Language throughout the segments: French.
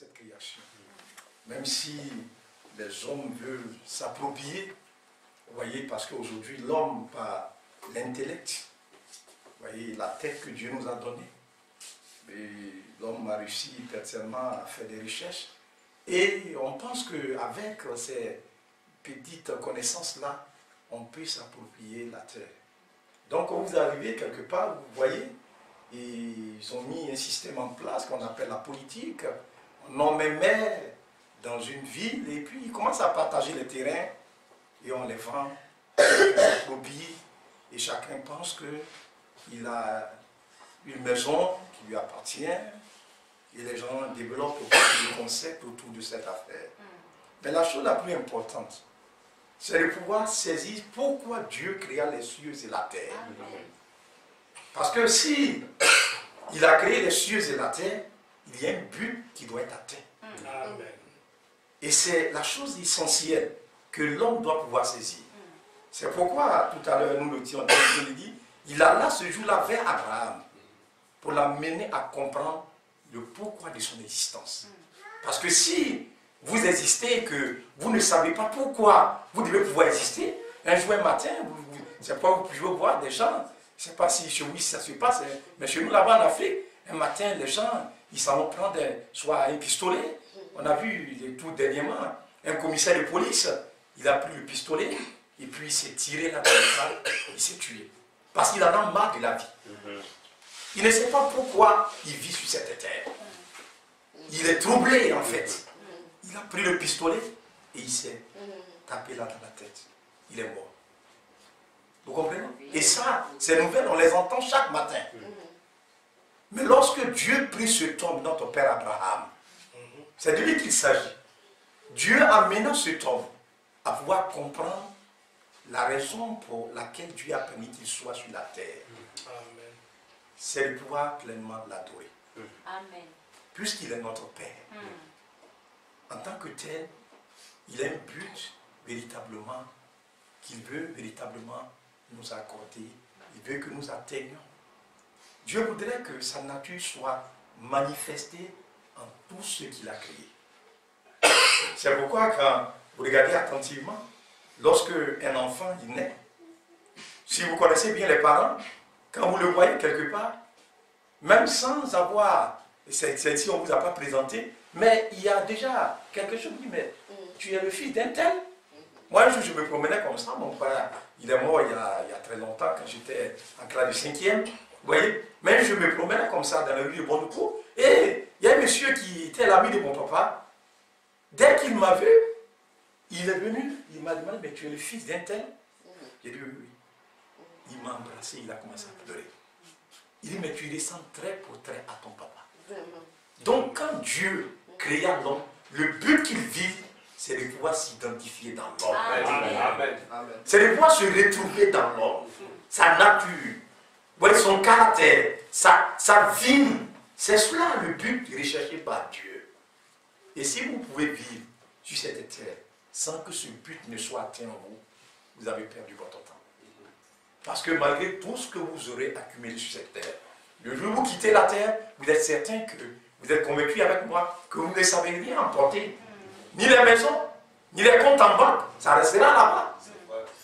cette création. Même si les hommes veulent s'approprier, vous voyez, parce qu'aujourd'hui, l'homme, par l'intellect, vous voyez, la tête que Dieu nous a donnée, l'homme a réussi personnellement à faire des recherches. Et on pense qu'avec ces petites connaissances-là, on peut s'approprier la terre. Donc, quand vous arrivez quelque part, vous voyez, ils ont mis un système en place qu'on appelle la politique. On en met dans une ville et puis ils commencent à partager les terrains et on les vend, on s'approprie et chacun pense qu'il a une maison qui lui appartient et les gens développent des concepts autour de cette affaire. Mais la chose la plus importante, c'est de pouvoir saisir pourquoi Dieu créa les cieux et la terre. Parce que si il a créé les cieux et la terre, il y a un but qui doit être atteint. Amen. Et c'est la chose essentielle que l'homme doit pouvoir saisir. C'est pourquoi, tout à l'heure, nous le disons, il alla ce jour-là vers Abraham pour l'amener à comprendre le pourquoi de son existence. Parce que si vous existez et que vous ne savez pas pourquoi vous devez pouvoir exister, un jour, un matin, c'est pas vous pouvez voir des gens, je ne sais pas si chez vous ça se passe, mais chez nous là-bas en Afrique, un matin, les gens, ils s'en vont prendre soit un pistolet. On a vu tout dernièrement, un commissaire de police, il a pris le pistolet et puis il s'est tiré là dans le crâne, il s'est tué. Parce qu'il en a marre de la vie. Il ne sait pas pourquoi il vit sur cette terre. Il est troublé en fait. Il a pris le pistolet et il s'est tapé là dans la tête. Il est mort. Vous comprenez? Et ça, ces nouvelles, on les entend chaque matin. Mais lorsque Dieu prit cet homme, notre père Abraham, c'est de lui qu'il s'agit. Dieu amena cet homme à pouvoir comprendre la raison pour laquelle Dieu a permis qu'il soit sur la terre. C'est de pouvoir pleinement l'adorer. Puisqu'il est notre Père. En tant que tel, il a un but véritablement qu'il veut véritablement nous accorder. Il veut que nous atteignions. Dieu voudrait que sa nature soit manifestée en tout ce qu'il a créé. C'est pourquoi quand vous regardez attentivement, lorsque un enfant il naît, si vous connaissez bien les parents, quand vous le voyez quelque part, même sans avoir, c'est ici on ne vous a pas présenté, mais il y a déjà quelque chose qui dit, mais tu es le fils d'un tel. Moi, un jour, je me promenais comme ça, mon père, il est mort il y a très longtemps, quand j'étais en classe de 5e, vous voyez. Mais je me promenais comme ça dans la rue de Bonnecourt, et il y a un monsieur qui était l'ami de mon papa. Dès qu'il m'a vu, il est venu, il m'a demandé, mais tu es le fils d'un tel? J'ai dit oui, oui. Il m'a embrassé, il a commencé à pleurer. Il dit, mais tu descends trait pour trait à ton papa. Donc quand Dieu créa l'homme, le but qu'il vise, c'est de pouvoir s'identifier dans l'homme. C'est de pouvoir se retrouver dans l'homme. Sa nature, son caractère, sa vie. C'est cela le but recherché par Dieu. Et si vous pouvez vivre sur cette terre sans que ce but ne soit atteint en vous, vous avez perdu votre temps. Parce que malgré tout ce que vous aurez accumulé sur cette terre, le jour où vous quittez la terre, vous êtes certain que vous êtes convaincu avec moi que vous ne savez rien emporter. Ni les maisons, ni les comptes en banque, ça restera là-bas.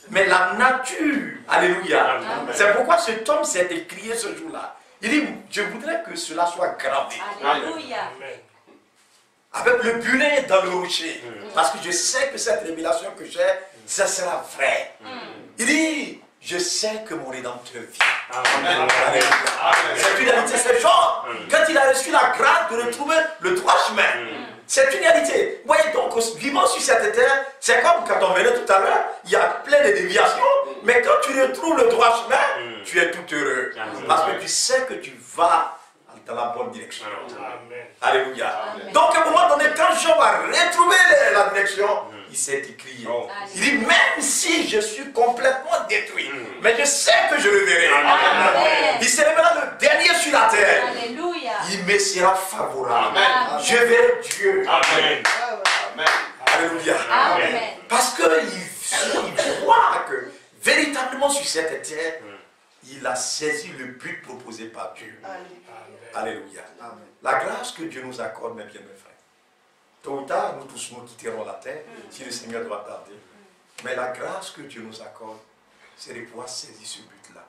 Mais la nature, alléluia. C'est pourquoi cet homme s'est écrié ce jour-là. Il dit, je voudrais que cela soit gravé. Alléluia. Avec le burin dans le rocher. Parce que je sais que cette révélation que j'ai, ça sera vrai. Il dit, je sais que mon Rédempteur vit. C'est une réalité, c'est genre, quand il a reçu la grâce de retrouver le droit chemin. C'est une réalité. Vous voyez donc, vivant sur cette terre, c'est comme quand on venait tout à l'heure, il y a plein de déviations, mais quand tu retrouves le droit chemin, tu es tout heureux. Parce que tu sais que tu vas dans la bonne direction. Alléluia. Donc à un moment donné, quand Job a retrouvé la direction, il s'est écrit. Il dit, même si je suis complètement détruit, mais je sais que je le verrai. Il se révélera le dernier sur la terre. Alléluia. Il me sera favorable. Je verrai Dieu. Amen. Alléluia. Parce qu'il voit que véritablement sur cette terre, il a saisi le but proposé par Dieu. Alléluia. La grâce que Dieu nous accorde, mes bien-aimés frères, Tôt ou tard, nous tous nous quitterons la terre, si le Seigneur doit tarder. Mais la grâce que Dieu nous accorde, c'est de pouvoir saisir ce but-là.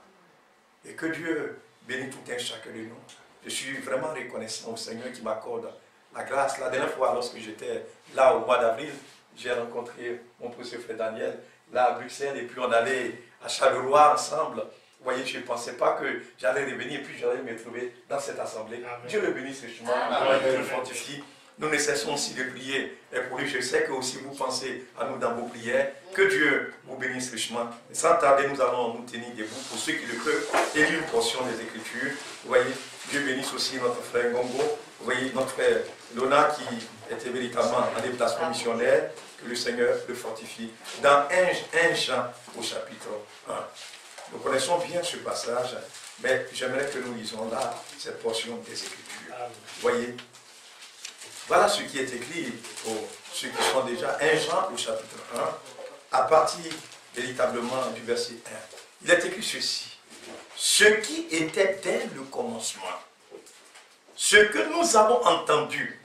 Et que Dieu bénisse tout un chacun de nous. Je suis vraiment reconnaissant au Seigneur qui m'accorde la grâce. La dernière fois, lorsque j'étais là au mois d'avril, j'ai rencontré mon précieux frère Daniel, là à Bruxelles, et puis on allait à Charleroi ensemble. Vous voyez, je ne pensais pas que j'allais revenir et puis j'allais me trouver dans cette assemblée. Amen. Dieu le bénisse richement, Dieu le fortifie. Nous ne cessons aussi de prier. Et pour lui, je sais que aussi vous pensez à nous dans vos prières. Que Dieu vous bénisse richement. Et sans tarder, nous allons nous tenir debout pour ceux qui le peuvent et lire une portion des Écritures. Vous voyez, Dieu bénisse aussi notre frère Gongo. Vous voyez, notre frère Lona qui était véritablement en déplacement missionnaire. Que le Seigneur le fortifie. Dans 1 Jean au chapitre 1. Nous connaissons bien ce passage, mais j'aimerais que nous lisons là cette portion des Écritures. Vous voyez, voilà ce qui est écrit pour ceux qui sont déjà 1 Jean au chapitre 1, à partir véritablement du verset 1. Il est écrit ceci. Ce qui était dès le commencement, ce que nous avons entendu,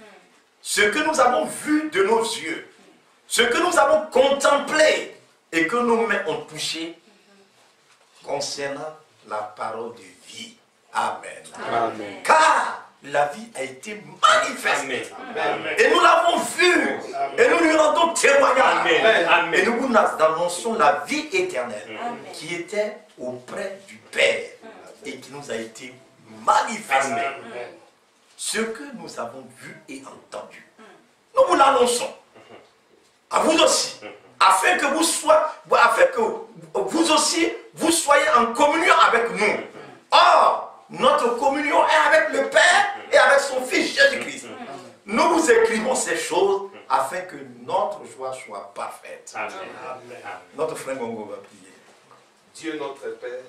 ce que nous avons vu de nos yeux, ce que nous avons contemplé et que nos mains ont touché, concernant la parole de vie. Amen. Amen. Car la vie a été manifestée. Amen. Et nous l'avons vue. Et nous lui rendons témoignage. Amen. Et nous annonçons la vie éternelle. Amen. Qui était auprès du Père et qui nous a été manifestée. Amen. Ce que nous avons vu et entendu, nous vous l'annonçons. À vous aussi. Afin que vous aussi, vous soyez en communion avec nous. Or, notre communion est avec le Père et avec son Fils Jésus-Christ. Nous vous écrivons ces choses afin que notre joie soit parfaite. Amen. Notre frère Gongo va prier. Dieu notre Père,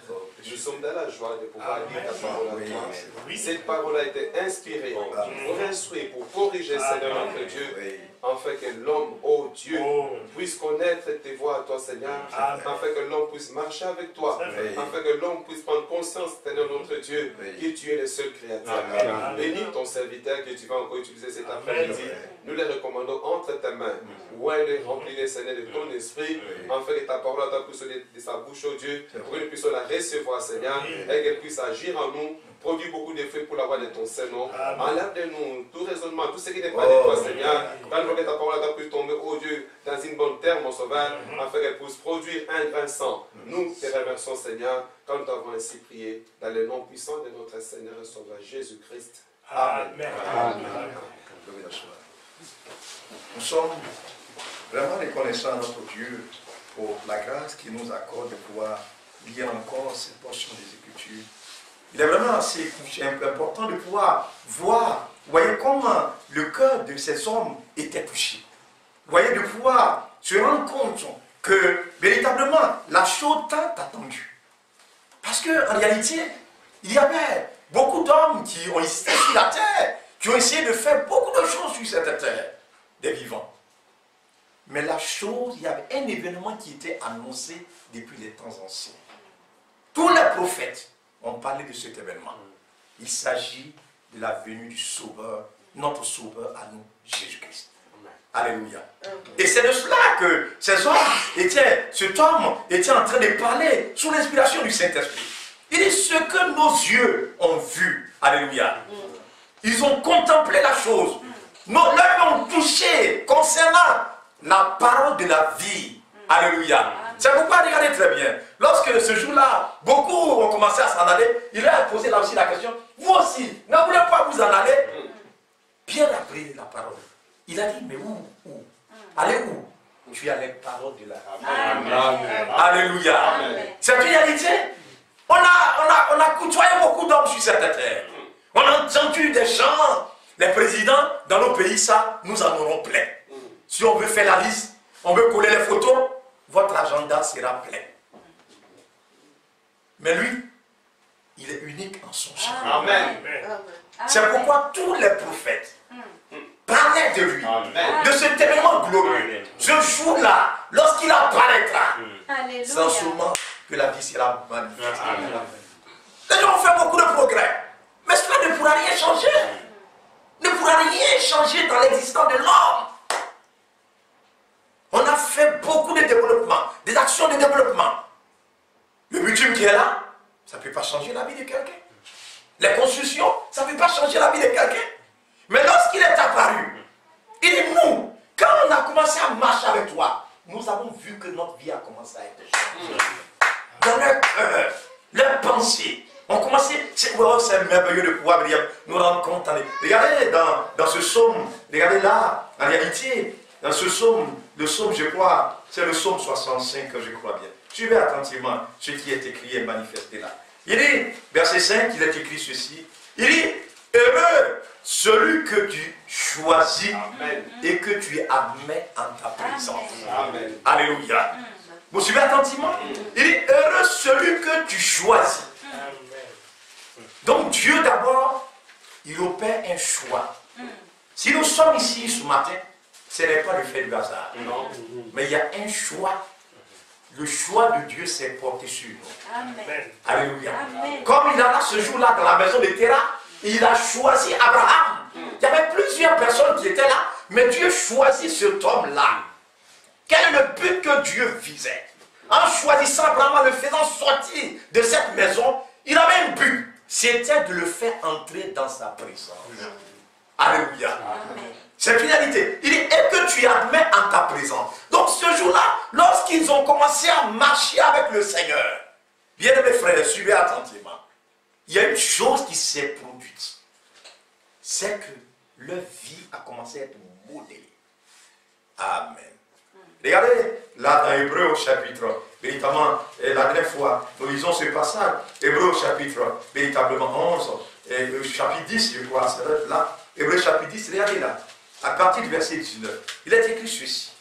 nous sommes dans la joie de pouvoir lire ta parole à toi. Cette parole a été inspirée pour instruire, pour corriger, Seigneur notre Dieu, afin que l'homme, oh Dieu, puisse connaître tes voies à toi, Seigneur, afin que l'homme puisse marcher avec toi, afin que l'homme puisse prendre conscience, Seigneur notre Dieu, que tu es le seul créateur. Bénis ton serviteur que tu vas encore utiliser cet après-midi. Nous les recommandons entre tes mains. Ouais, remplis-les, Seigneur, de ton esprit, afin que ta parole puisse sortir de sa bouche, oh Dieu, pour que nous puissions la recevoir, Seigneur, et qu'elle puisse agir en nous, produire beaucoup de fruits pour la voix de ton Seigneur. Enlève de nous tout raisonnement, tout ce qui n'est pas de toi, Seigneur. Quand nous voulons que ta parole puisse tomber, oh Dieu, dans une bonne terre, mon sauveur, afin qu'elle puisse produire un grain de sang. Nous te remercions, Seigneur, quand nous t'avons ainsi prié, dans le nom puissant de notre Seigneur et Sauveur Jésus-Christ. Amen. Amen. Nous sommes vraiment reconnaissants à notre Dieu pour la grâce qu'il nous accorde de pouvoir lire encore cette portion des Écritures. Il est vraiment assez important de pouvoir voir, vous voyez, comment le cœur de ces hommes était touché. Vous voyez, de pouvoir se rendre compte que véritablement la chose tant attendue. Parce qu'en réalité, il y avait beaucoup d'hommes qui ont existé sur la terre, qui ont essayé de faire beaucoup de choses sur cette terre, des vivants. Mais la chose, il y avait un événement qui était annoncé depuis les temps anciens. Tous les prophètes ont parlé de cet événement. Il s'agit de la venue du Sauveur, notre Sauveur à nous, Jésus-Christ. Alléluia. Et c'est de cela que cet homme était en train de parler sous l'inspiration du Saint-Esprit. Il dit ce que nos yeux ont vu. Alléluia. Ils ont contemplé la chose. Nos lèvres ont touché concernant la parole de la vie. Alléluia. C'est pourquoi regardez très bien. Lorsque ce jour-là, beaucoup ont commencé à s'en aller, il a posé là aussi la question, vous aussi, ne voulez pas vous en aller? Pierre a pris la parole. Il a dit, mais où? Allez où? Tu as les paroles de la vie. Amen. Alléluia. C'est une réalité. On a côtoyé beaucoup d'hommes sur cette terre. On a entendu des gens, les présidents dans nos pays, ça, nous en aurons plein. Si on veut faire la liste, on veut coller les photos, votre agenda sera plein. Mais lui, il est unique en son genre. Amen. C'est pourquoi tous les prophètes parlaient de lui, de cet événement glorieux. Ce jour-là, lorsqu'il apparaîtra, sans seulement que la vie sera magnifique. Les gens ont fait beaucoup de progrès, mais cela ne pourra rien changer. Ne pourra rien changer dans l'existence de l'homme. des actions de développement. Le bitume qui est là, ça ne peut pas changer la vie de quelqu'un. Les constructions, ça ne peut pas changer la vie de quelqu'un. Mais lorsqu'il est apparu, il dit nous, quand on a commencé à marcher avec toi, nous avons vu que notre vie a commencé à être changée. Dans leur cœur, leurs pensées. On commençait, c'est merveilleux de pouvoir nous rendre compte. Regardez dans ce psaume, regardez là, en réalité, dans ce psaume, le psaume, je crois, c'est le psaume 65, je crois bien. Suivez attentivement ce qui est écrit et manifesté là. Il dit, verset 5, il est écrit ceci. Il dit, heureux celui que tu choisis Amen. Et que tu admets en ta présence. Amen. Alléluia. Vous suivez attentivement? Il dit, heureux celui que tu choisis. Donc Dieu d'abord, il opère un choix. Si nous sommes ici ce matin, ce n'est pas le fait du hasard. Non. Mais il y a un choix. Le choix de Dieu s'est porté sur nous. Amen. Alléluia. Amen. Comme il en a ce jour-là dans la maison de Terah, il a choisi Abraham. Il y avait plusieurs personnes qui étaient là, mais Dieu choisit cet homme-là. Quel est le but que Dieu visait? En choisissant Abraham, en le faisant sortir de cette maison, il avait un but. C'était de le faire entrer dans sa présence. Alléluia. C'est finalité. Il dit, et que tu admets en ta présence. Donc ce jour-là, lorsqu'ils ont commencé à marcher avec le Seigneur, bien mes frères, suivez attentivement. Il y a une chose qui s'est produite. C'est que leur vie a commencé à être modélée. Amen. Regardez, là dans Hébreu au chapitre, véritablement, la dernière fois, nous lisons ce passage, Hébreu au chapitre, véritablement 11, et le chapitre 10, je crois, c'est là, Hébreu chapitre 10, regardez là, à partir du verset 19, il est écrit ceci.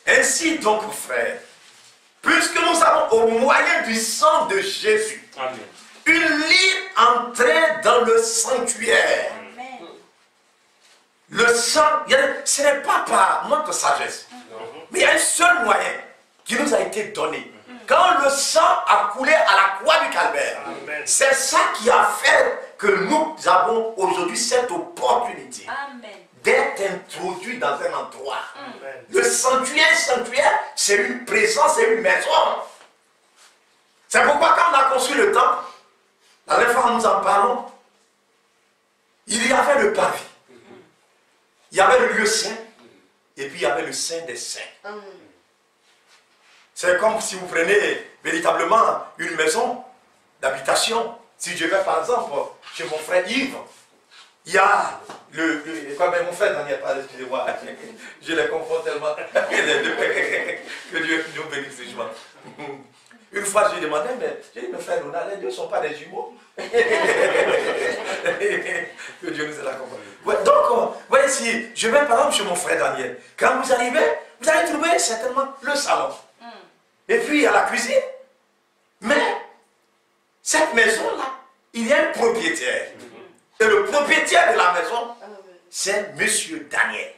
Ainsi donc, frères, puisque nous avons au moyen du sang de Jésus, Amen. Une libre entrée dans le sanctuaire. Amen. Le sang, ce n'est pas par notre sagesse. Mais il y a un seul moyen qui nous a été donné. Quand le sang a coulé à la croix du calvaire, c'est ça qui a fait que nous avons aujourd'hui cette opportunité d'être introduits dans un endroit. Amen. Le sanctuaire, c'est une présence, c'est une maison. C'est pourquoi quand on a construit le temple, la dernière fois nous en parlons, il y avait le parvis, il y avait le lieu saint, et puis il y avait le Saint des Saints. C'est comme si vous prenez véritablement une maison d'habitation. Si je vais par exemple chez mon frère Yves, il y a mon frère Daniel, excusez-moi, je les confonds tellement. Que Dieu nous bénisse richement. Une fois, je lui ai demandé, mais j'ai dit, mes frères, les deux ne sont pas des jumeaux. Que Dieu nous aide à comprendre. Ouais, donc, voyez, si je vais par exemple chez mon frère Daniel, quand vous arrivez, vous allez trouver certainement le salon. Et puis, il y a la cuisine. Mais, cette maison-là, il y a un propriétaire. Et le propriétaire de la maison, c'est Monsieur Daniel.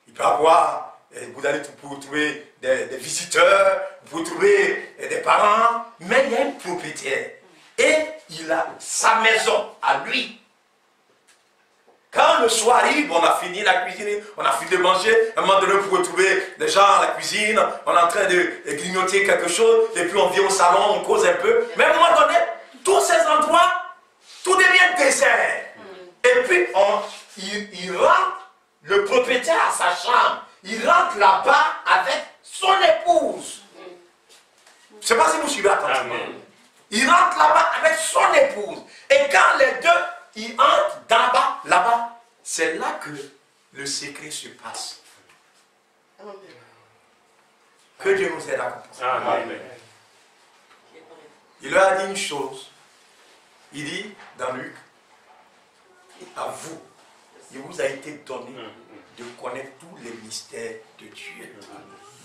Il peut avoir, vous allez trouver des visiteurs, vous trouvez des parents, mais il y a un propriétaire. Et il a sa maison à lui. Quand le soir arrive, on a fini la cuisine, on a fini de manger, à un moment donné, vous retrouver les gens à la cuisine, on est en train de grignoter quelque chose, et puis on vient au salon, on cause un peu. Mais à un moment donné, tous ces endroits, tout devient désert. Et puis, il rentre, le propriétaire à sa chambre, il rentre là-bas avec son épouse. Je ne sais pas si vous suivez attentivement. Il rentre là-bas avec son épouse. Et quand les deux, ils entrent là-bas, c'est là que le secret se passe. Que Dieu nous aide à comprendre. Amen. Il leur a dit une chose. Il dit dans Luc, à vous, il vous a été donné de connaître tous les mystères de Dieu,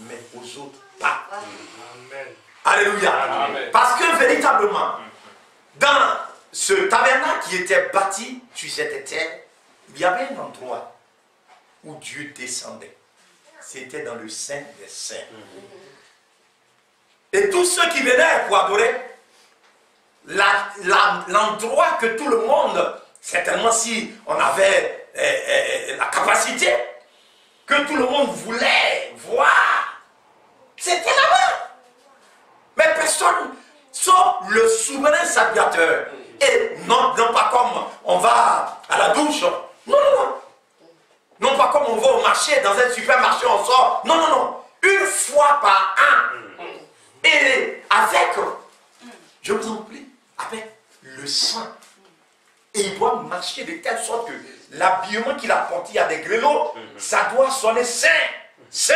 mais aux autres pas. Amen. Alléluia. Amen. Parce que véritablement, dans ce tabernacle qui était bâti sur cette terre, il y avait un endroit où Dieu descendait. C'était dans le Saint des Saints. Et tous ceux qui venaient pour adorer, l'endroit que tout le monde, certainement si on avait la capacité, que tout le monde voulait voir aspirateurs. Et non pas comme on va à la douche. Non, non, non. Non pas comme on va au marché, dans un supermarché, on sort. Non, non, non. Une fois par an. Et avec, je vous en prie, avec le sang. Et il doit marcher de telle sorte que l'habillement qu'il a porté à des grelots, ça doit sonner saint, saint,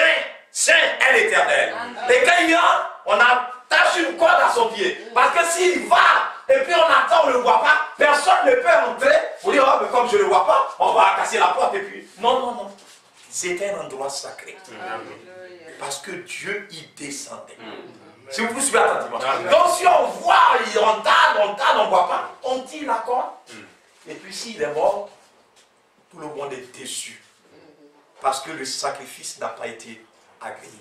saint est l'Éternel. Et quand il vient, on attache une corde à son pied. Parce que s'il va, et puis on attend, on ne le voit pas, personne ne peut entrer. Vous dire, oh, mais comme je ne le vois pas, on va casser la porte et puis. Non, non, non. C'est un endroit sacré. Parce que Dieu y descendait. Si vous suivez attentivement. Donc si on voit, on tarde, on ne voit pas, on tire la corde. Et puis s'il est mort, tout le monde est déçu. Parce que le sacrifice n'a pas été agréé.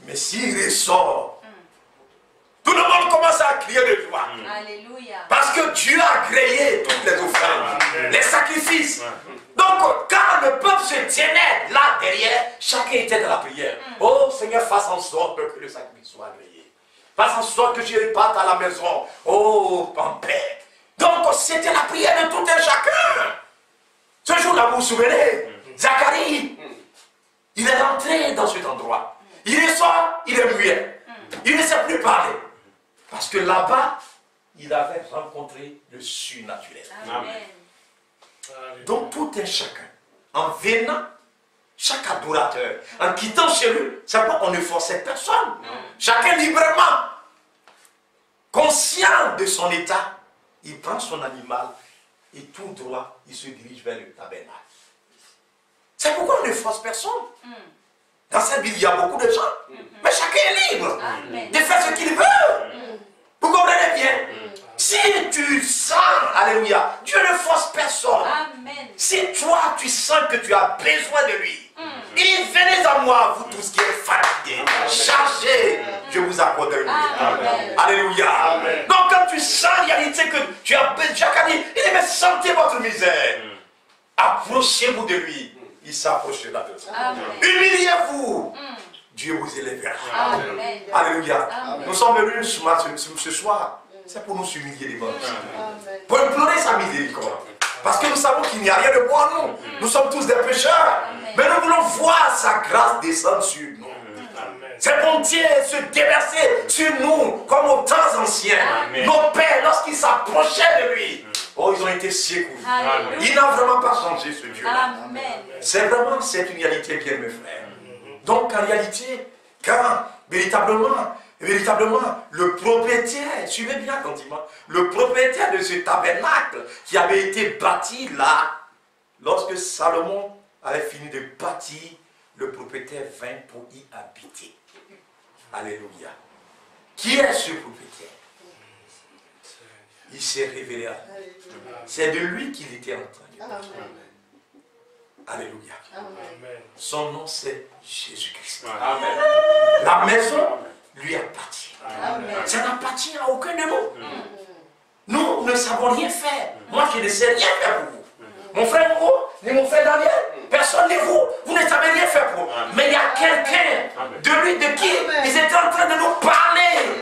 Mais s'il ressort, tout le monde commence à crier de joie. Alléluia. Parce que Dieu a agréé toutes les offrandes, les sacrifices. Donc, quand le peuple se tenait là derrière, chacun était dans la prière. Oh Seigneur, fasse en sorte que le sacrifice soit agréé. Fasse en sorte que je reparte à la maison. Oh, en paix. Donc, c'était la prière de tout un chacun. Ce jour-là, vous vous souvenez, Zacharie, il est rentré dans cet endroit. Il est sort, il est muet. Il ne sait plus parler. Parce que là-bas, il avait rencontré le surnaturel. Amen. Donc tout un chacun, en venant, chaque adorateur, en quittant chez lui, simplement on ne forçait personne. Chacun librement, conscient de son état, il prend son animal et tout droit, il se dirige vers le tabernacle. C'est pourquoi on ne force personne. Dans cette ville, il y a beaucoup de gens, mais chacun est libre de faire ce qu'il veut. Vous comprenez bien? Si tu sens, alléluia, Dieu ne force personne. Amen. Si toi, tu sens que tu as besoin de lui, il dit, venez à moi, vous tous qui êtes fatigués, chargés, je vous accorde lui. Alléluia. Amen. Donc quand tu sens en réalité que tu as besoin, Jacques a dit, il dit, mais sentez votre misère. Approchez-vous de lui. Il s'approchera de vous. Humiliez-vous. Dieu vous élèvera. Amen. Alléluia. Amen. Nous sommes venus ce soir. C'est pour nous humilier devant lui. Pour implorer sa miséricorde. Parce que nous savons qu'il n'y a rien de bon en nous. Nous sommes tous des pécheurs. Mais nous voulons voir sa grâce descendre sur nous. Ses bontés se déverser sur nous comme aux temps anciens. Nos pères, lorsqu'ils s'approchaient de lui, oh, ils ont été secoués. Il n'a vraiment pas changé ce Dieu-là. C'est vraiment cette une réalité, bien mes frères. Donc en réalité, quand véritablement, le propriétaire, suivez bien attentivement, le propriétaire de ce tabernacle qui avait été bâti là, lorsque Salomon avait fini de bâtir, le propriétaire vint pour y habiter. Alléluia. Qui est ce propriétaire? Il s'est révélé à lui. C'est de lui qu'il était en train de parler. Alléluia. Amen. Son nom c'est Jésus-Christ. La maison lui appartient. Ça n'appartient à aucun de nous. Nous ne savons rien faire. Moi je ne sais rien faire pour vous. Mon frère Hugo, ni mon frère Daniel, personne de vous, vous ne savez rien faire pour vous. Mais il y a quelqu'un de lui, de qui ils étaient en train de nous parler.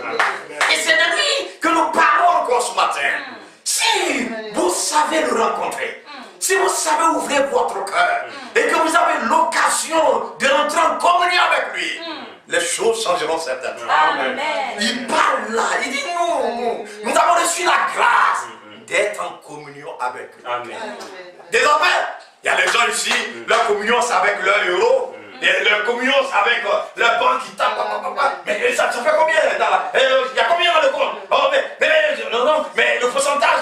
Et c'est de lui que nous parlons encore ce matin. Si vous savez le rencontrer, si vous savez ouvrir votre cœur et que vous avez l'occasion de rentrer en communion avec lui, les choses changeront certainement. Amen. Il parle là, il dit nous avons reçu la grâce d'être en communion avec lui. Amen. Désormais, il y a des gens ici, leur communion c'est avec leur euro, et leur communion c'est avec leur banque qui tape. Mais ça fait combien là? Il y a combien dans le compte? Mais le pourcentage.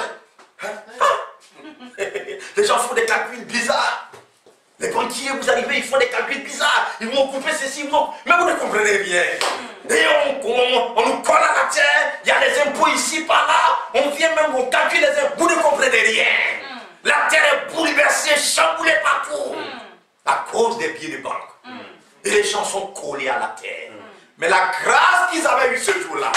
Les gens font des calculs bizarres. Les banquiers, vous arrivez, ils font des calculs bizarres. Ils vont couper ceci, mais vous ne comprenez rien. Et on nous colle à la terre. Il y a des impôts ici, par là. On vient même, on calcule les impôts. Vous ne comprenez rien. La terre est bouleversée, chamboulée partout. À cause des billets de banque. Et les gens sont collés à la terre. Mais la grâce qu'ils avaient eue ce jour-là,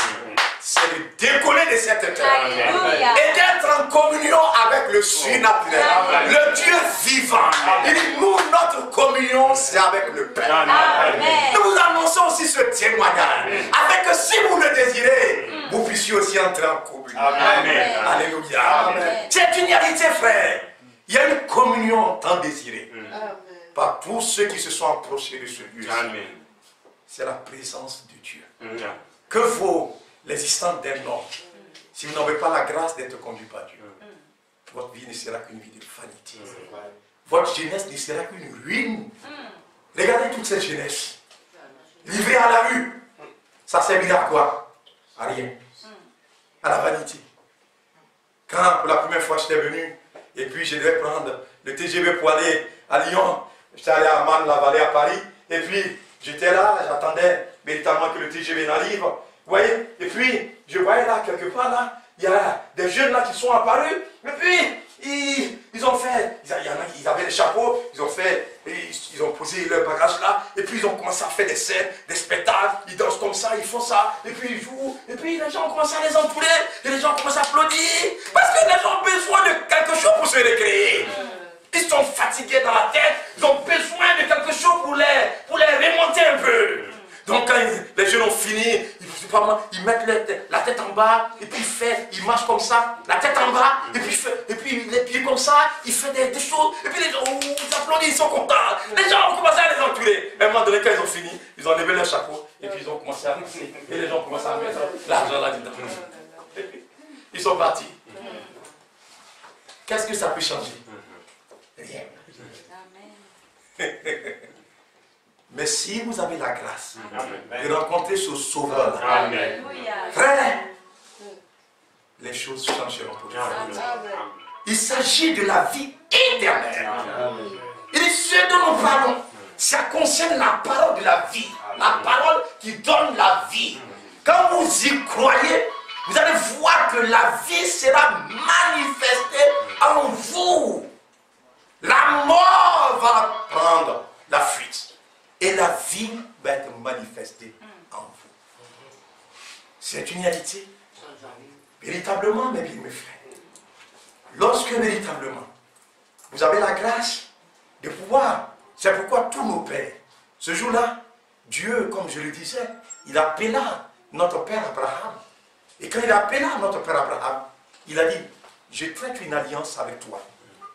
c'est de décoller de cette terre et d'être en communion avec le surnaturel, le Dieu vivant. Il dit, nous, notre communion, c'est avec le Père. Nous vous annonçons aussi ce témoignage, afin que si vous le désirez, vous puissiez aussi entrer en communion. Amen. Alléluia. Amen. C'est une réalité, frère. Il y a une communion tant désirée par tous ceux qui se sont approchés de ce lieu. C'est la présence de Dieu. Que vaut l'existence d'un homme si vous n'avez pas la grâce d'être conduit par Dieu? Votre vie ne sera qu'une vie de vanité. Votre jeunesse ne sera qu'une ruine. Regardez toute cette jeunesse. Livrée à la rue. Ça servira à quoi? À rien. À la vanité. Quand pour la première fois j'étais venu, et puis je devais prendre le TGV pour aller à Lyon, j'étais allé à Marne-la-Vallée à Paris, et puis j'étais là, j'attendais véritablement que le TGV n'arrive. Vous voyez? Et puis je voyais là, quelque part là, il y a des jeunes là qui sont apparus, et puis ils ont fait, il y en a qui avaient des chapeaux, ils ont posé leur bagage là, et puis ils ont commencé à faire des scènes, des spectacles, ils dansent comme ça, ils font ça, et puis ils jouent, et puis les gens ont commencé à les entourer, et les gens commencent à applaudir, parce que les gens ont besoin de quelque chose pour se récréer. Ils sont fatigués dans la tête, ils ont besoin de quelque chose pour les remonter un peu. Donc quand les jeunes ont fini, ils mettent la tête en bas, et puis ils marchent comme ça, la tête en bas, et puis les pieds comme ça, ils font des choses, et puis les gens ils applaudissent, ils sont contents. Les gens ont commencé à les entourer. À un moment donné, quand ils ont fini, ils ont levé leur chapeau, et puis ils ont commencé à passer, et les gens ont commencé à mettre l'argent là-dedans. Ils sont partis. Qu'est-ce que ça peut changer? Rien. Mais si vous avez la grâce de rencontrer ce sauveur, frère, les choses changeront pour vous. Il s'agit de la vie éternelle. Il dit ce dont nous parlons, ça concerne la parole de la vie, la parole qui donne la vie. Quand vous y croyez, vous allez voir que la vie sera manifestée en vous. La mort va prendre la fuite. Et la vie va être manifestée en vous. C'est une réalité. Véritablement, mes bien, mes frères. Lorsque véritablement, vous avez la grâce de pouvoir, c'est pourquoi tous nos pères, ce jour-là, Dieu, comme je le disais, il appela notre père Abraham. Et quand il appela notre père Abraham, il a dit, je traite une alliance avec toi,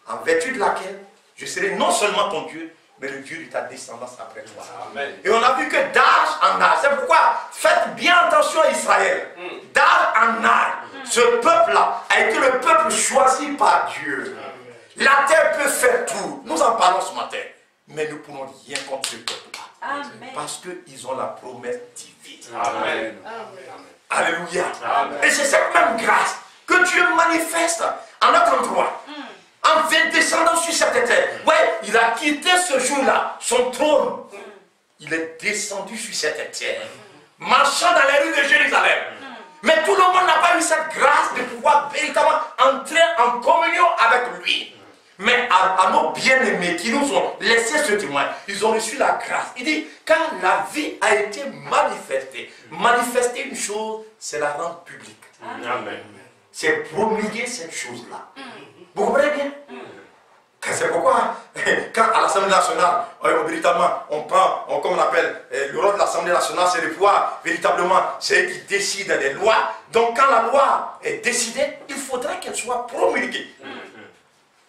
en vertu de laquelle je serai non seulement ton Dieu, mais le Dieu de ta descendance après toi. Amen. Et on a vu que d'âge en âge, c'est pourquoi faites bien attention à Israël. D'âge en âge, ce peuple-là a été le peuple choisi par Dieu. La terre peut faire tout. Nous en parlons ce matin. Mais nous ne pourrons rien contre ce peuple-là. Parce qu'ils ont la promesse divine. Amen. Alléluia. Amen. Et c'est cette même grâce que Dieu manifeste en notre endroit. En descendant sur cette terre. Ouais, il a quitté ce jour-là son trône. Il est descendu sur cette terre, marchant dans les rues de Jérusalem. Mais tout le monde n'a pas eu cette grâce de pouvoir véritablement entrer en communion avec lui. Mais à nos bien-aimés qui nous ont laissé ce témoin, ils ont reçu la grâce. Il dit, quand la vie a été manifester une chose, c'est la rendre publique. Amen. C'est promulguer cette chose-là. Vous comprenez bien? C'est pourquoi, quand à l'Assemblée nationale, véritablement, on prend, comme on appelle, le rôle de l'Assemblée nationale, c'est de pouvoir, véritablement, c'est eux qui décident des lois. Donc quand la loi est décidée, il faudrait qu'elle soit promulguée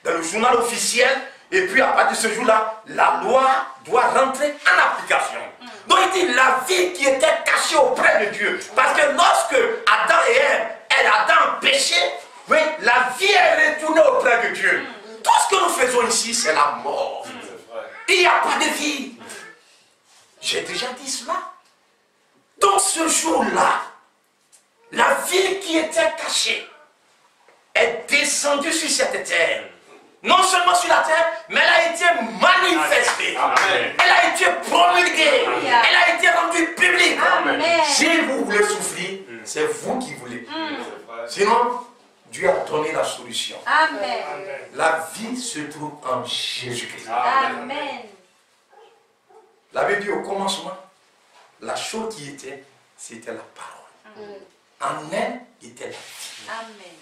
dans le journal officiel, et puis à partir de ce jour-là, la loi doit rentrer en application. Donc il dit, la vie qui était cachée auprès de Dieu, parce que lorsque Adam et Ève, Adam péché, oui, la vie est retournée auprès de Dieu. Tout ce que nous faisons ici, c'est la mort. Il n'y a pas de vie. J'ai déjà dit cela. Dans ce jour-là, la vie qui était cachée est descendue sur cette terre. Non seulement sur la terre, mais elle a été manifestée. Amen. Elle a été promulguée. Amen. Elle a été rendue publique. Amen. Si vous voulez souffrir, c'est vous qui voulez. Sinon, Dieu a donné la solution. Amen. La vie se trouve en Jésus-Christ. Amen. La Bible dit au commencement, la chose qui était, c'était la parole. En elle était la vie. Amen.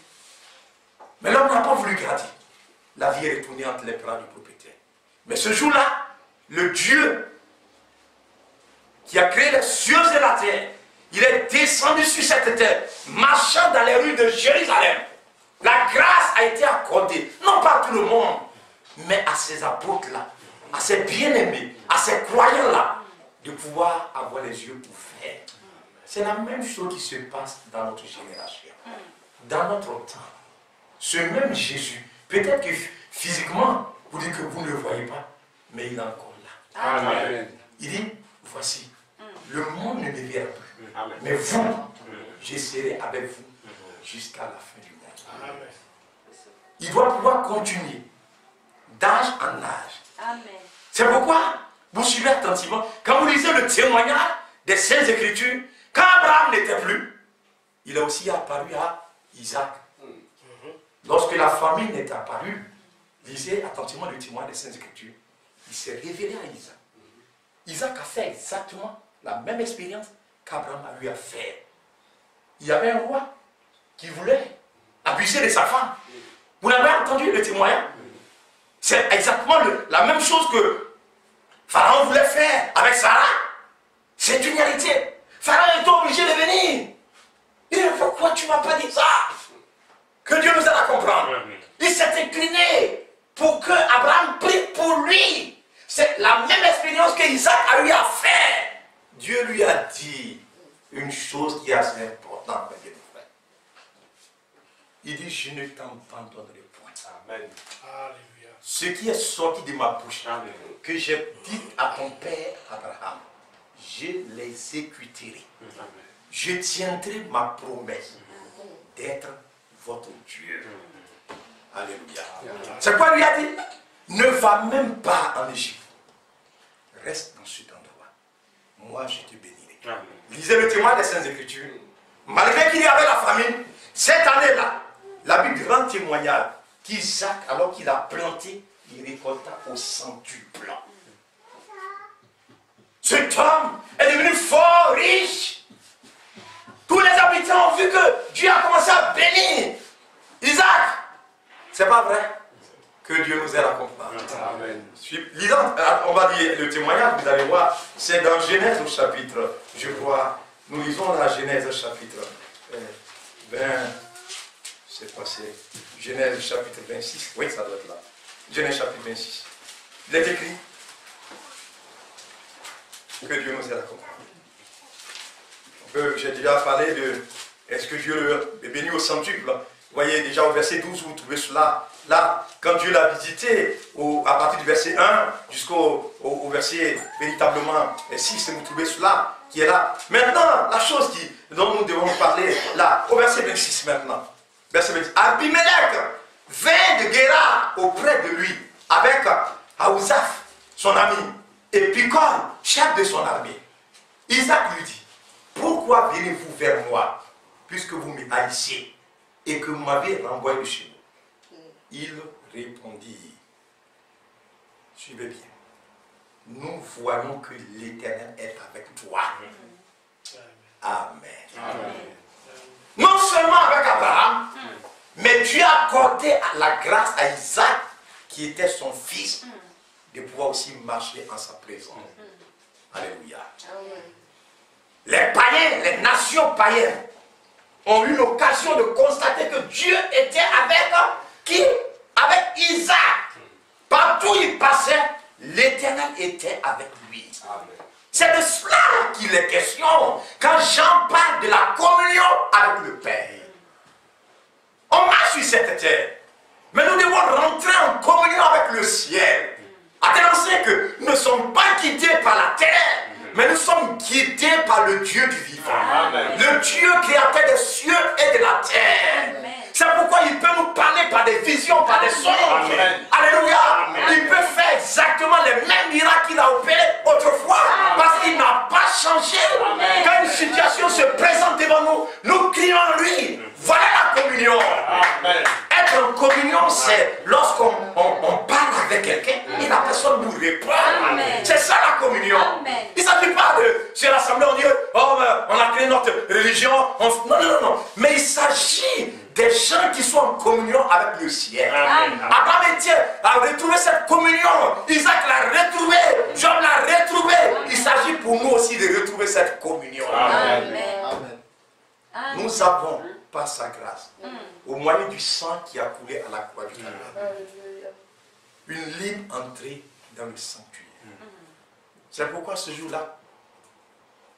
Mais l'homme n'a pas voulu garder. La vie est retournée entre les bras du propriétaire. Mais ce jour-là, le Dieu qui a créé les cieux et la terre, il est descendu sur cette terre, marchant dans les rues de Jérusalem. La grâce a été accordée, non pas à tout le monde, mais à ces apôtres-là, à ces bien-aimés, à ces croyants-là, de pouvoir avoir les yeux ouverts. C'est la même chose qui se passe dans notre génération. Dans notre temps, ce même Jésus, peut-être que physiquement, vous dites que vous ne le voyez pas, mais il est encore là. Amen. Il dit, voici, le monde ne me verra plus, mais vous, je serai avec vous jusqu'à la fin du monde. Amen. Il doit pouvoir continuer d'âge en âge. C'est pourquoi vous suivez attentivement. Quand vous lisez le témoignage des Saintes Écritures, quand Abraham n'était plus, il a aussi apparu à Isaac. Lorsque la famille n'est apparue, lisez attentivement le témoignage des Saintes Écritures, il s'est révélé à Isaac. Isaac a fait exactement la même expérience qu'Abraham a eu à faire. Il y avait un roi qui voulait abuser de sa femme. Vous l'avez entendu le témoignage? C'est exactement la même chose que Pharaon voulait faire avec Sarah. C'est une réalité. Pharaon est obligé de venir. Il dit, pourquoi tu ne m'as pas dit ça? Que Dieu nous aide à comprendre. Il s'est incliné pour que Abraham prie pour lui. C'est la même expérience que Isaac a eu à faire. Dieu lui a dit une chose qui est assez importante, mes frères. Il dit, je ne t'abandonnerai point. Amen. Alléluia. Ce qui est sorti de ma bouche, que j'ai dit à ton père Abraham, je l'exécuterai. Je tiendrai ma promesse d'être votre Dieu. Alléluia. C'est quoi lui a dit? Ne va même pas en Égypte. Reste dans cet endroit. Moi, je te bénirai. Lisez le témoin des Saintes Écritures. Malgré qu'il y avait la famine, cette année-là, la Bible rend témoignage qu'Isaac, alors qu'il a planté, il récolta au centuple. Cet homme est devenu fort riche. Tous les habitants ont vu que Dieu a commencé à bénir Isaac. C'est pas vrai? Que Dieu nous aide à comprendre. Amen. Lisant, on va dire le témoignage, vous allez voir, c'est dans Genèse au chapitre, je crois, nous lisons la Genèse chapitre 20, c'est passé, Genèse chapitre 26, oui ça doit être là, Genèse chapitre 26. Il est écrit que Dieu nous aide à comprendre. J'ai déjà parlé de, est-ce que Dieu est béni au centuple? Vous voyez déjà au verset 12, vous trouvez cela. Là, quand Dieu l'a visité, à partir du verset 1 jusqu'au verset véritablement 6, vous trouvez cela qui est là. Maintenant, la chose dont nous devons parler, là, au verset 26 maintenant. Verset 26. Abimelech vint de Guéra auprès de lui, avec Aouzaph, son ami, et Picol, chef de son armée. Isaac lui dit, pourquoi venez-vous vers moi, puisque vous me haïssez, et que vous m'avez renvoyé de chez vous? Il répondit, suivez bien, nous voyons que l'Éternel est avec toi. Amen. Amen. Non seulement avec Abraham, mais Dieu a accordé la grâce à Isaac, qui était son fils, de pouvoir aussi marcher en sa présence. Alléluia. Les païens, les nations païennes, ont eu l'occasion de constater que Dieu était avec qui? Avec Isaac. Partout où il passait, l'Éternel était avec lui. C'est de cela qu'il est question quand Jean parle de la communion avec le Père. On marche sur cette terre, mais nous devons rentrer en communion avec le ciel. Attention que nous ne sommes pas guidés par la terre, mais nous sommes guidés par le Dieu du vivant. Amen. Le Dieu créateur des cieux et de la terre. Amen. C'est pourquoi il peut nous parler par des visions, par des songes. Alléluia. Amen. Il peut faire exactement les mêmes miracles qu'il a opérés autrefois. Amen. Parce qu'il n'a pas changé. Amen. Quand une situation se présente devant nous, nous crions en lui. Voilà la communion. Amen. Être en communion, c'est lorsqu'on parle avec quelqu'un et la personne nous répond. C'est ça la communion. Amen. Il ne s'agit pas de se rassembler, on dit, oh, on a créé notre religion. Non. Mais il s'agit des gens qui sont en communion avec le ciel. Abraham a retrouvé cette communion. Isaac l'a retrouvé. Job l'a retrouvé. Il s'agit pour nous aussi de retrouver cette communion. Amen. une libre entrée dans le sanctuaire. C'est pourquoi ce jour-là,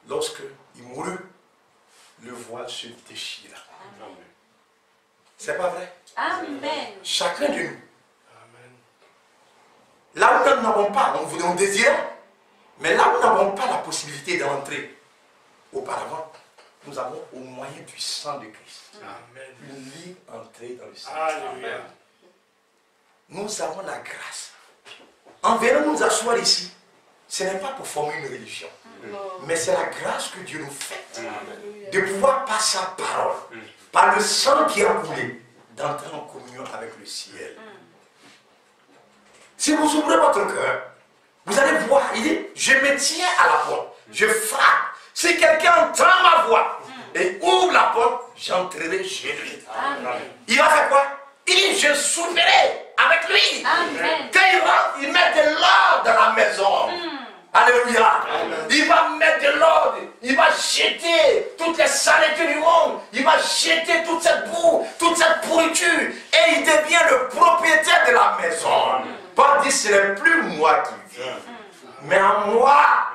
lorsque il mourut, le voile se déchira. C'est pas vrai? Amen. Chacun de nous. Là où nous n'avons pas, on désirait, mais là où nous n'avons pas la possibilité d'entrer auparavant, nous avons au moyen du sang de Christ une libre entrée dans le sanctuaire. Nous avons la grâce. En venant nous asseoir ici, ce n'est pas pour former une religion, mais c'est la grâce que Dieu nous fait de pouvoir par sa parole, par le sang qui a coulé, d'entrer en communion avec le ciel. Si vous ouvrez votre cœur, vous allez voir, il dit, je me tiens à la porte, je frappe. Si quelqu'un entend ma voix et ouvre la porte, j'entrerai chez lui. Il va faire quoi? Il dit, je souperai avec lui. Amen. Quand il rentre, il met de l'ordre dans la maison. Alléluia. Il va mettre de l'ordre. Il va jeter toutes les saletés du monde. Il va jeter toute cette boue, toute cette pourriture. Et il devient le propriétaire de la maison. Paul dit, ce n'est plus moi qui vis. Mais en moi,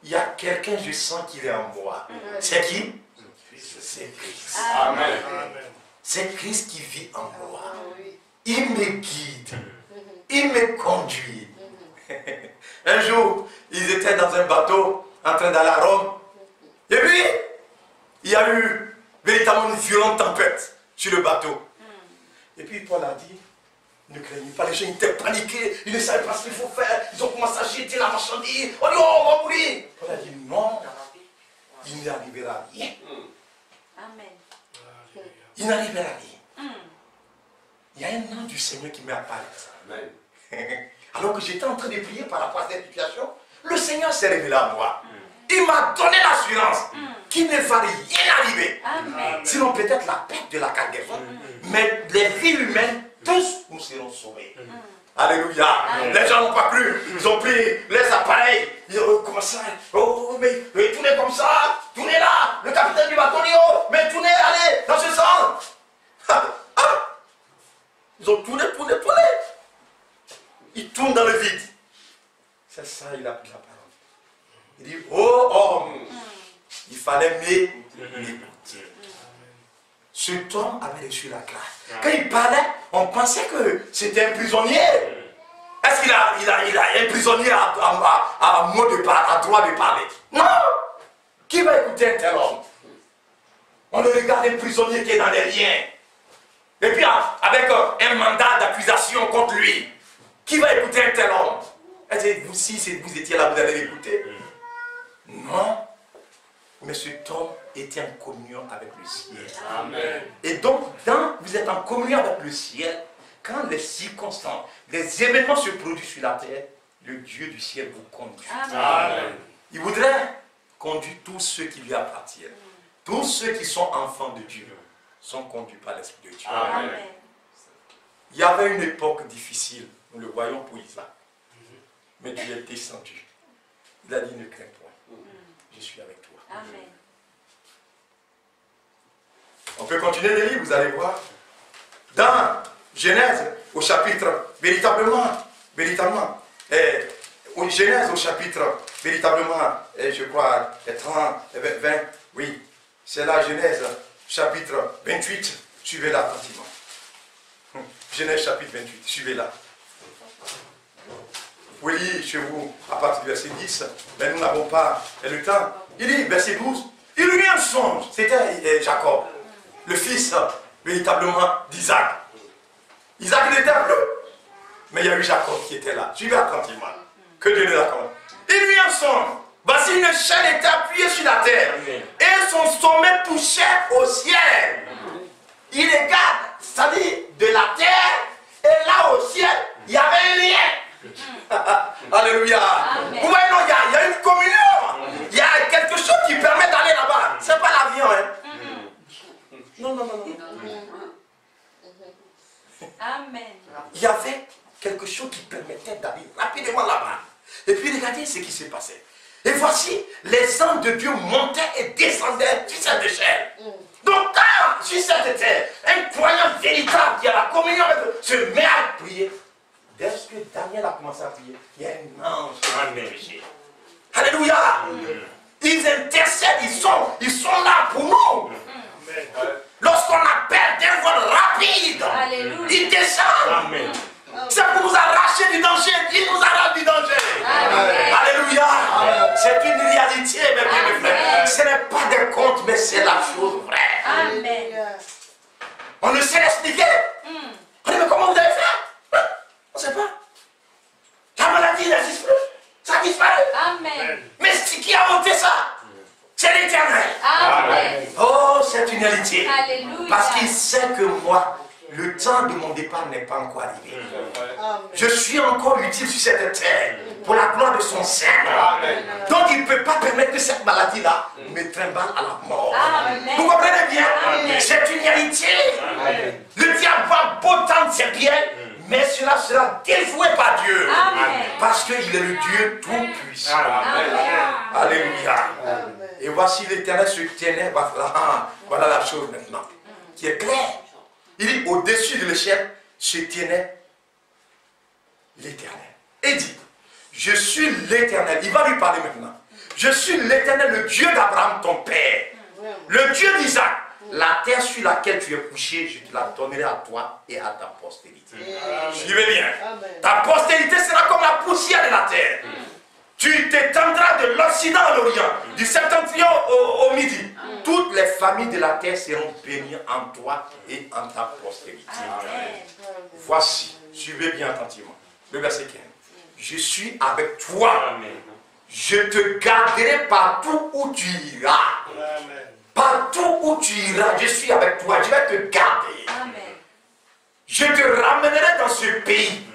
il y a quelqu'un, je sens qu'il est en moi. C'est qui? C'est Christ. Amen. C'est Christ qui vit en moi. Il me guide. Il me conduit. Un jour, ils étaient dans un bateau en train d'aller à Rome. Et puis, il y a eu véritablement une violente tempête sur le bateau. Et puis Paul a dit, ne craignez pas, les gens étaient paniqués, ils ne savaient pas ce qu'il faut faire, ils ont commencé à jeter la marchandise, on dit, oh, on va mourir. Paul a dit, non, il n'arrivera rien. Amen. Il n'arrivera rien. Il y a un ange du Seigneur qui m'est apparu. Alors que j'étais en train de prier par rapport à cette situation, le Seigneur s'est révélé à moi. Il m'a donné l'assurance qu'il ne va rien arriver. Amen. Sinon peut-être la perte de la cargaison. Mais les vies humaines, tous nous serons sauvés. Alléluia. Les gens n'ont pas cru. Ils ont pris les appareils. Ils ont commencé à... Oh, mais tournez comme ça. Tournez là. Le capitaine du bateau dit, oh, mais tournez, allez, dans ce sens. Ils ont tourné. Ils tournent dans le vide. C'est ça, il a pris la parole. Il dit, oh homme, il fallait m'écouter. Cet homme avait reçu la grâce. Quand il parlait, on pensait que c'était un prisonnier. Est-ce qu'il a un prisonnier à mot de parler, à droit de parler? Non. Qui va écouter un tel homme? On le regarde un prisonnier qui est dans les liens. Et puis avec un mandat d'accusation contre lui. Qui va écouter un tel homme? Est-ce que vous, si vous étiez là, vous allez l'écouter? Non. Mais cet homme était en communion avec le ciel. Amen. Et donc, vous êtes en communion avec le ciel, quand les circonstances, les événements se produisent sur la terre, le Dieu du ciel vous conduit. Amen. Il voudrait conduire tous ceux qui lui appartiennent. Tous ceux qui sont enfants de Dieu sont conduits par l'Esprit de Dieu. Amen. Il y avait une époque difficile, nous le voyons pour Isaac. Mais Dieu est descendu. Il a dit, ne crains point, je suis avec toi. Amen. On peut continuer de lire, vous allez voir. Dans Genèse, au chapitre, véritablement, au Genèse, au chapitre, véritablement, je crois, 30, 20, oui, c'est la Genèse, chapitre 28, suivez-la attentivement. Genèse, chapitre 28, suivez-la. Vous pouvez lire chez vous à partir du verset 10, mais nous n'avons pas le temps. Il dit, verset 12, il eut un songe, c'était Jacob, le fils véritablement d'Isaac. Isaac il était heureux, mais il y a eu Jacob qui était là. Suivez attentivement, que Dieu nous accorde. Il eut un songe, voici une chaîne était appuyée sur la terre, et son sommet touchait au ciel. Il regarde, c'est-à-dire de la terre, et là au ciel, il y avait un lien. Alléluia. Vous voyez, non, il y a une communion. Il y a quelque chose qui permet d'aller là-bas. Ce n'est pas l'avion. Hein. Non. Amen. Il y avait quelque chose qui permettait d'aller rapidement là-bas. Et puis regardez ce qui s'est passé. Et voici, les anges de Dieu montaient et descendaient sur cette échelle. Donc quand sur cette terre, un croyant véritable qui a la communion avec Dieu se met à prier, dès que Daniel a commencé à prier, il y a un ange. Amen. Alléluia. Ils intercèdent, ils sont là pour nous. Lorsqu'on appelle d'un vol rapide, ils descendent. C'est pour nous arracher du danger. Il nous arrache du danger. Amen. Alléluia. C'est une réalité, mes frères. Ce n'est pas des contes, mais c'est la chose vraie. Amen. On ne sait l'expliquer. On dit, mais comment vous avez fait? On ne sait pas. La maladie n'existe plus. Ça disparaît. Amen. Mais qui a monté ça? C'est l'Éternel. Amen. Oh, c'est une réalité. Alléluia. Parce qu'il sait que moi, le temps de mon départ n'est pas encore arrivé. Amen. Je suis encore utile sur cette terre pour la gloire de son Seigneur. Donc il ne peut pas permettre que cette maladie-là me trimballe à la mort. Amen. Vous comprenez bien? C'est une réalité. Amen. Le diable va beau tendre ses pieds, mais cela sera déjoué par Dieu. Amen. Parce qu'il est le Dieu tout-puissant. Alléluia. Amen. Et voici l'Éternel se tenait. Voilà la chose maintenant qui est claire. Il dit, au-dessus de l'échelle se tenait l'Éternel. Et dit, je suis l'Éternel. Il va lui parler maintenant. Je suis l'Éternel, le Dieu d'Abraham, ton père. Le Dieu d'Isaac. La terre sur laquelle tu es couché, je te la donnerai à toi et à ta postérité. Suivez bien. Ta postérité sera comme la poussière de la terre. Tu t'étendras de l'Occident à l'Orient, du septentrion au Midi. Toutes les familles de la terre seront bénies en toi et en ta postérité. Amen. Voici, suivez bien attentivement, le verset 15. Je suis avec toi. Amen. Je te garderai partout où tu iras. Amen. Partout où tu iras, je suis avec toi. Je vais te garder. Amen. Je te ramènerai dans ce pays.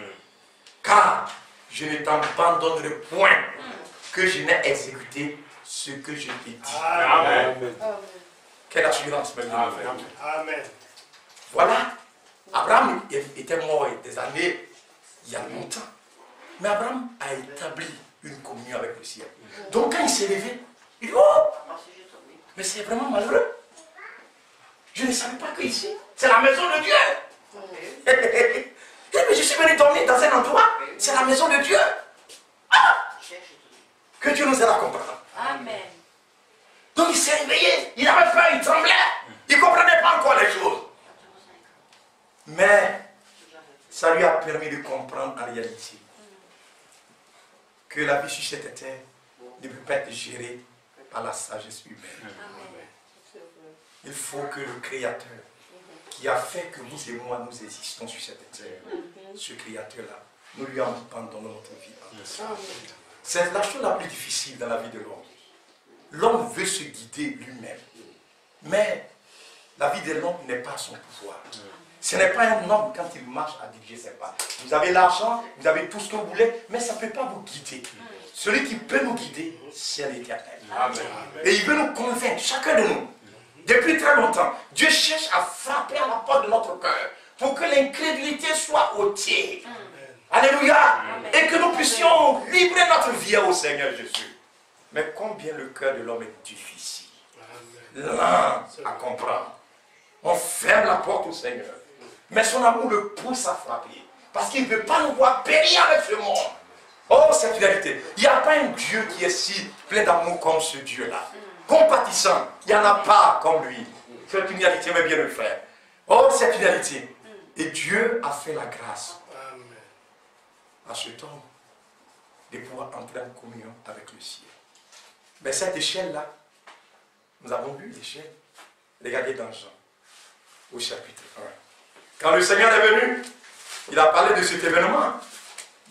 Car je ne t'abandonnerai point que je n'ai exécuté ce que je t'ai dit. Amen. Amen. Quelle assurance maintenant. Amen. Amen. Voilà. Abraham était mort des années, il y a longtemps. Mais Abraham a établi une communion avec le ciel. Donc quand il s'est levé, il dit, oh, mais c'est vraiment malheureux. Je ne savais pas que ici, c'est la maison de Dieu. Mais je suis venu dormir dans un endroit, c'est la maison de Dieu. Ah! Que Dieu nous aide à comprendre. Amen. Donc il s'est réveillé, il avait peur, il tremblait, il ne comprenait pas encore les choses. Mais ça lui a permis de comprendre en réalité que la vie sur cette terre ne peut pas être gérée par la sagesse humaine. Amen. Il faut que le Créateur qui a fait que vous et moi nous existons sur cette terre, ce Créateur-là, nous lui abandonnons notre vie. C'est la chose la plus difficile dans la vie de l'homme. L'homme veut se guider lui-même. Mais la vie de l'homme n'est pas son pouvoir. Ce n'est pas un homme quand il marche à diriger ses pas. Vous avez l'argent, vous avez tout ce que vous voulez, mais ça ne peut pas vous guider. Celui qui peut nous guider, c'est l'Éternel. Et il veut nous convaincre, chacun de nous. Depuis très longtemps, Dieu cherche à frapper à la porte de notre cœur pour que l'incrédulité soit ôtée. Alléluia. Et que nous puissions livrer notre vie au Seigneur Jésus. Mais combien le cœur de l'homme est difficile. Lent à comprendre. On ferme la porte au Seigneur. Mais son amour le pousse à frapper. Parce qu'il ne veut pas nous voir périr avec ce monde. Oh, c'est une réalité. Il n'y a pas un Dieu qui est si plein d'amour comme ce Dieu-là. Compatissant. Il n'y en a pas comme lui. C'est une réalité, mes bien-aimés frères. Oh, c'est une réalité. Et Dieu a fait la grâce à cet homme de pouvoir entrer en communion avec le ciel. Mais cette échelle-là, nous avons vu l'échelle. Regardez dans Jean, au chapitre 1. Quand le Seigneur est venu, il a parlé de cet événement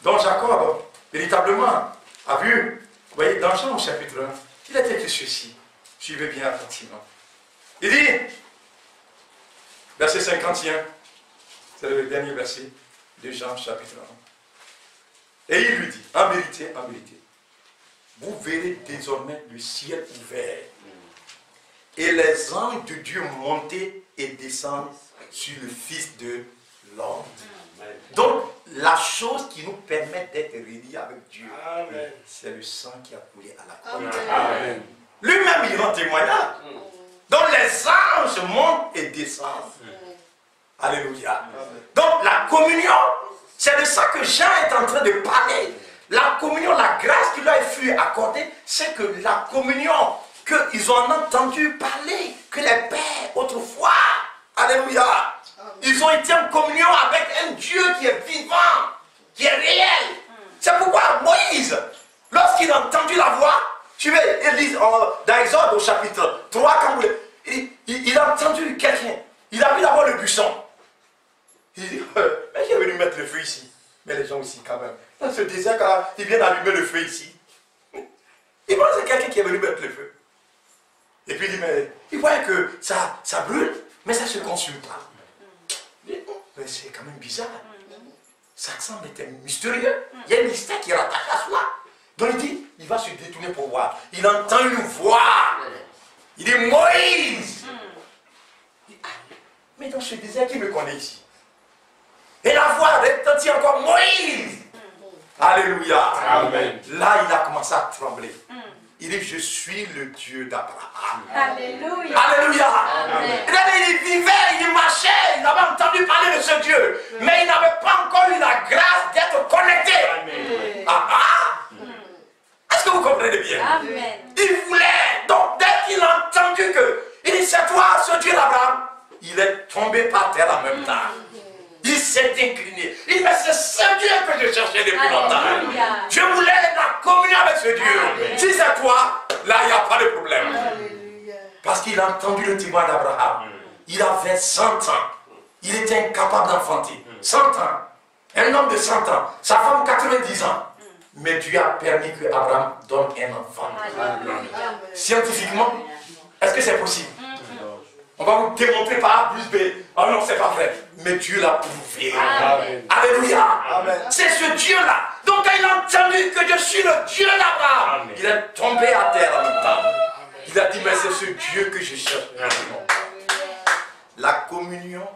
dont Jacob, véritablement, a vu. Vous voyez, dans Jean, au chapitre 1, il a écrit ceci. Suivez bien attentivement. Il dit, verset 51, c'est le dernier verset de Jean, chapitre 1. Et il lui dit, en vérité, vous verrez désormais le ciel ouvert et les anges de Dieu monter et descendre sur le Fils de l'homme. Donc, la chose qui nous permet d'être reliés avec Dieu, c'est le sang qui a coulé à la croix. Lui-même, il rend témoignage. Donc, les anges montent et descendent. Alléluia. Donc, la communion C'est de ça que Jean est en train de parler. La communion, la grâce qui leur fut accordée, c'est que la communion qu'ils ont entendu parler, que les pères autrefois, alléluia, ils ont été en communion avec un Dieu qui est vivant, qui est réel. C'est pourquoi Moïse, lorsqu'il a entendu la voix, tu veux, il dit dans Exode au chapitre 3, quand il a entendu quelqu'un, il a vu d'abord le buisson. Il dit, mais qui est venu mettre le feu ici? Mais les gens aussi quand même, dans ce désert, quand ils viennent allumer le feu ici, il pense que c'est quelqu'un qui est venu mettre le feu. Et puis il dit, mais il voit que ça brûle, mais ça ne se consume pas. Mais c'est quand même bizarre. Ça semble être mystérieux. Il y a un mystère qui est rattaché à cela. Donc il dit, il va se détourner pour voir. Il entend une voix. Il dit, Moïse. Mais dans ce désert, qui me connaît ici? Et la voix retentit encore, Moïse. Alléluia. Amen. Là, il a commencé à trembler. Il dit, je suis le Dieu d'Abraham. Alléluia. Alléluia. Il vivait, il marchait, il avait entendu parler de ce Dieu. Mais il n'avait pas encore eu la grâce d'être connecté. Est-ce que vous comprenez bien? Amen. Il voulait, donc dès qu'il a entendu que, il dit, c'est toi ce Dieu d'Abraham, il est tombé par terre en même temps. Il s'est incliné. Il dit, mais c'est ce Dieu que je cherchais depuis longtemps. Je voulais la communion avec ce Dieu. Si c'est toi, là, il n'y a pas de problème. Parce qu'il a entendu le témoin d'Abraham. Il avait 100 ans. Il était incapable d'enfanter. 100 ans. Un homme de 100 ans. Sa femme, 90 ans. Mais Dieu a permis que Abraham donne un enfant. Scientifiquement, est-ce que c'est possible? On va vous démontrer par A plus B. Oh non, c'est pas vrai. Mais Dieu l'a prouvé. Amen. Alléluia. C'est ce Dieu-là. Donc quand il a entendu que je suis le Dieu d'Abraham, il est tombé à terre en même temps. Il a dit, mais c'est ce Dieu que je cherche. La communion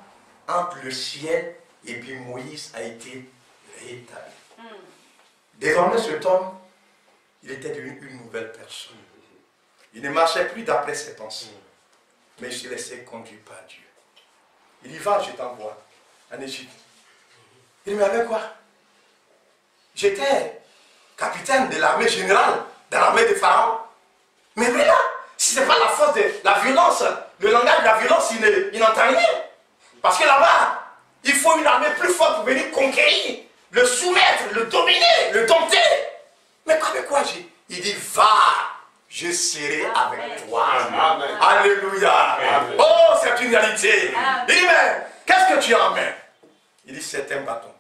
entre le ciel et puis Moïse a été rétablie. Désormais, cet homme, il était devenu une nouvelle personne. Il ne marchait plus d'après ses pensées. Mais il se laissait conduire par Dieu. Il y va, je t'envoie en Égypte. Il dit, mais avec quoi? J'étais capitaine de l'armée générale, de l'armée de Pharaon. Mais là, si ce n'est pas la force de la violence, le langage de la violence, il n'entend rien. Parce que là-bas, il faut une armée plus forte pour venir conquérir, le soumettre, le dominer, le dompter. Mais quoi? Il dit, va. Je serai avec toi. Amen. Alléluia. Amen. Oh, c'est une réalité. Amen. Il dit, mais qu'est-ce que tu as en main? Il dit, c'est un bâton.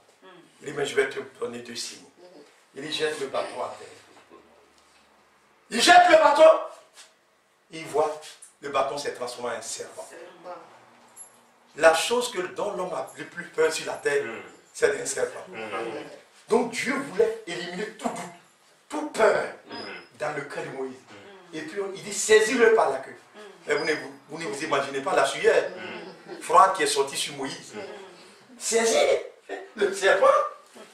Il dit, mais je vais te donner 2 signes. Il dit, jette le bâton à terre. Il jette le bâton. Il voit, le bâton s'est transformé en un serpent. La chose dont l'homme a le plus peur sur la terre, c'est un serpent. Donc Dieu voulait éliminer tout doute, toute peur dans le cœur de Moïse. Et puis il dit, saisis-le par la queue. Mais vous ne vous imaginez pas la sueur froide qui est sortie sur Moïse. Saisis le serpent.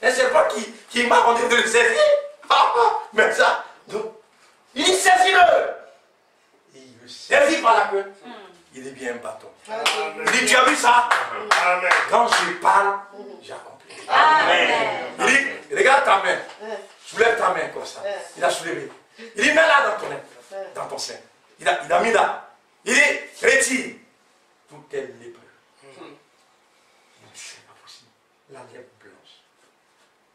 Un serpent qui m'a demandé de le saisir. Mais ça, donc, il dit, saisis-le. Et il le saisit par la queue. Il est bien un bâton. Il dit, tu as vu ça? Amen. Quand je parle, j'accomplis. Amen. Il dit, regarde ta main. Soulève ta main comme ça. Il a soulevé. Il dit, mets-la dans ton sein. Dans ton sein. Il a mis là. Il dit, retire. Tout est lépreux. C'est pas possible. La lèpre blanche.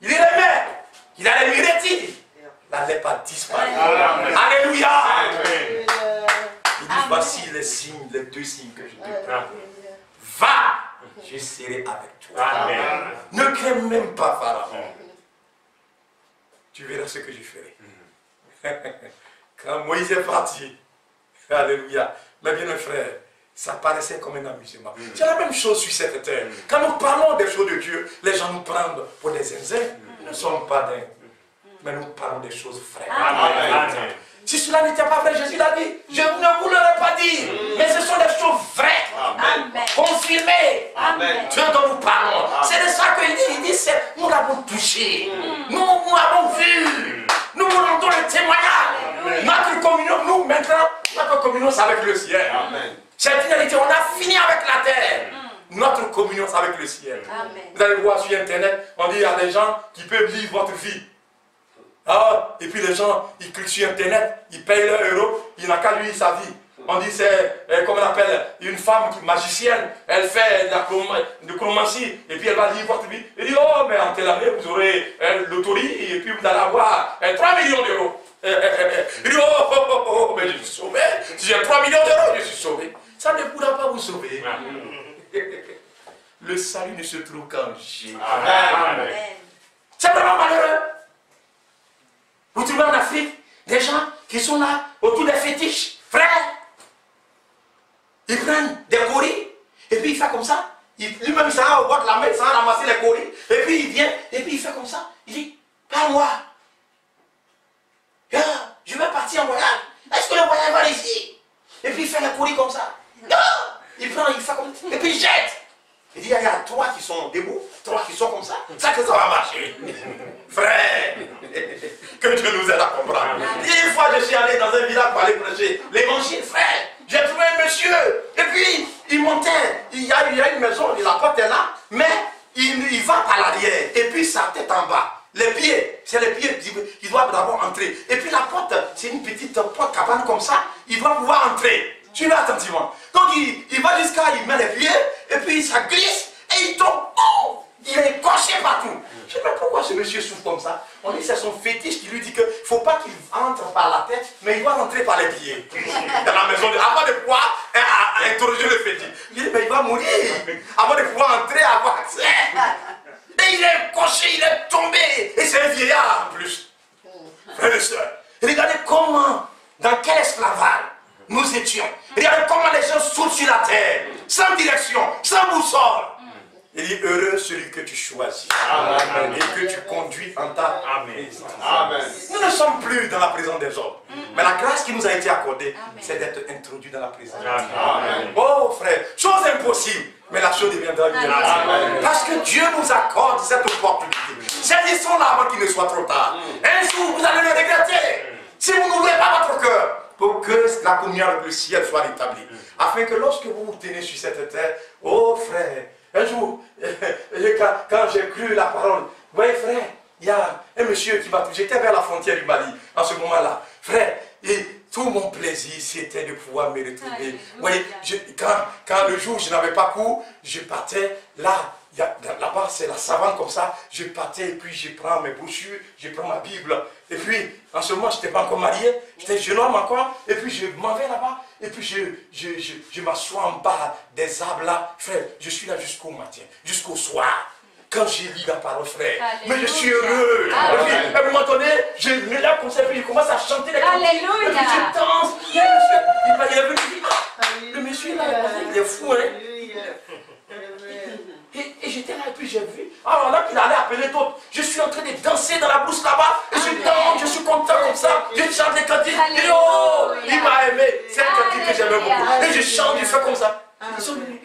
Il dit, les mains. Il allait lui retirer. La lèpre a disparu. Alléluia. Amen. Il dit, voici les signes, les 2 signes que je te prends. Va, je serai avec toi. Amen. Ne crains même pas, Pharaon. Tu verras ce que je ferai. Quand Moïse est parti, alléluia, mais bien frère, ça paraissait comme un amusement. C'est la même chose sur cette terre. Quand nous parlons des choses de Dieu, les gens nous prennent pour des zinzins. Nous ne sommes pas dingues, mais nous parlons des choses vraies. Amen. Si cela n'était pas vrai, Jésus l'a dit, je ne vous l'aurais pas dit. Mais ce sont des choses vraies, confirmées. Dieu dont nous parlons. C'est de ça qu'il dit, nous l'avons touché. Nous l'avons vu. Nous vous rendons le témoignage. Notre communion, nous maintenant, notre communion c'est avec le ciel. C'est une réalité, on a fini avec la terre. notre communion avec le ciel. Amen. Vous allez voir sur Internet, on dit il y a des gens qui peuvent lire votre vie. Ah, et puis les gens, ils cliquent sur Internet, ils payent leurs euros, il n'a qu'à lire sa vie. On dit c'est, comment on appelle, une femme magicienne, elle fait de chromancie, et puis elle va lire votre vie. Elle dit, oh, mais en telle année, vous aurez l'autorité, et puis vous allez avoir 3 millions d'euros. Il dit, oh, mais je suis sauvé. Si j'ai 3 millions d'euros, je suis sauvé. Ça ne pourra pas vous sauver. Le salut ne se trouve qu'en Jésus. Amen. C'est vraiment malheureux. Vous trouvez en Afrique des gens qui sont là autour des fétiches. Frère, ils prennent des coris et puis il fait comme ça. Lui-même il s'en va au bord de la mer, il s'en va ramasser les coris. Et puis il vient et puis il fait comme ça. Il dit, parle-moi. Je vais partir en voyage. Est-ce que le voyage va réussir? Et puis il fait les coris comme ça. Il prend, il fait comme ça. Et puis il jette. Il dit, il y a 3 qui sont debout, 3 qui sont comme ça. Ça que ça va marcher. Frère, que Dieu nous aide à comprendre. Une fois, je suis allé dans un village pour aller prêcher l'évangile, frère. J'ai trouvé un monsieur. Et puis, il montait. Il y a une maison, la porte est là, mais il va par l'arrière. Et puis, sa tête en bas. Les pieds, c'est les pieds qui doivent d'abord entrer. Et puis, la porte, c'est une petite porte cabane comme ça. Il doit pouvoir entrer. Suivez attentivement. Donc il va jusqu'à, il met les pieds, et puis ça glisse, et il tombe. Oh, il est coché partout. Je ne sais pas pourquoi ce monsieur souffre comme ça. On dit que c'est son fétiche qui lui dit qu'il ne faut pas qu'il entre par la tête, mais il doit rentrer par les pieds. Dans la maison, avant de pouvoir interroger le fétiche. Il dit, mais il va mourir. Avant de pouvoir entrer, avoir accès. Et il est coché, il est tombé. Et c'est un vieillard en plus. Frères et sœurs, regardez comment, dans quel esclavage nous étions. Regardez comment les gens sautent sur la terre, sans direction, sans boussole. Il dit, heureux celui que tu choisis. Amen. Et que tu conduis en ta maison. Amen. Nous ne sommes plus dans la présence des hommes. Mais la grâce qui nous a été accordée, c'est d'être introduit dans la présence. Amen. Oh frère, chose impossible, mais la chose deviendra une. Parce que Dieu nous accorde cette opportunité. Saisissons-la avant qu'il ne soit trop tard. Un jour, vous allez le regretter. Si vous n'ouvrez pas votre cœur, pour que la communion avec le ciel soit rétablie. Afin que lorsque vous vous tenez sur cette terre, oh frère, un jour, quand j'ai cru la parole, vous voyez frère, il y a un monsieur qui m'a touché, j'étais vers la frontière du Mali, en ce moment-là. Frère, et tout mon plaisir, c'était de pouvoir me retrouver. Vous voyez, quand le jour, je n'avais pas cours, je partais là. Là-bas, c'est la savane comme ça. Je partais et puis je prends mes brochures, je prends ma Bible. Et puis, en ce moment, je n'étais pas encore marié, j'étais jeune homme encore. Et puis, je m'en vais là-bas. Et puis, je m'assois en bas des arbres là. Frère, je suis là jusqu'au matin, jusqu'au soir. Quand j'ai lu la parole, frère, mais je suis heureux. Et puis, à un moment donné, je me lève comme ça, et puis je commence à chanter les cantiques. Et puis, je danse. Il y a un monsieur, il est venu, il dit, ah, le monsieur là, il est fou, hein. Et j'étais là et puis j'ai vu. Alors là qu'il allait appeler d'autres. Je suis en train de danser dans la brousse là-bas. Et je danse, je suis content comme ça. Je chante des cantiques. Et oh, il m'a aimé. C'est un cantique que j'aimais beaucoup. Et je chante, je fais comme ça. Ils sont venus.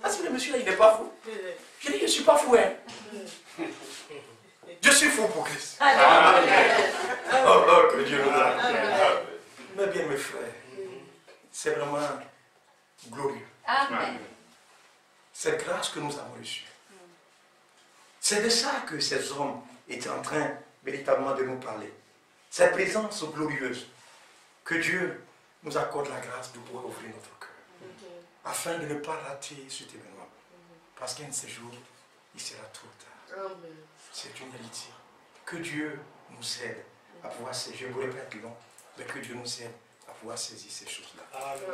Parce que le monsieur là, il n'est pas fou. Je dis, je ne suis pas fou, hein. Je suis fou pour Christ. Oh, que Dieu nous donne. Mais bien, mes frères, c'est vraiment glorieux. Amen. Cette grâce que nous avons reçue. C'est de ça que ces hommes étaient en train véritablement de nous parler. Cette présence glorieuse. Que Dieu nous accorde la grâce de pouvoir ouvrir notre cœur. Afin de ne pas rater cet événement. Parce qu'un de ces jours, il sera trop tard. C'est une réalité. Que Dieu nous aide à pouvoir saisir. Je ne voulais pas être long, mais que Dieu nous aide à pouvoir saisir ces choses-là.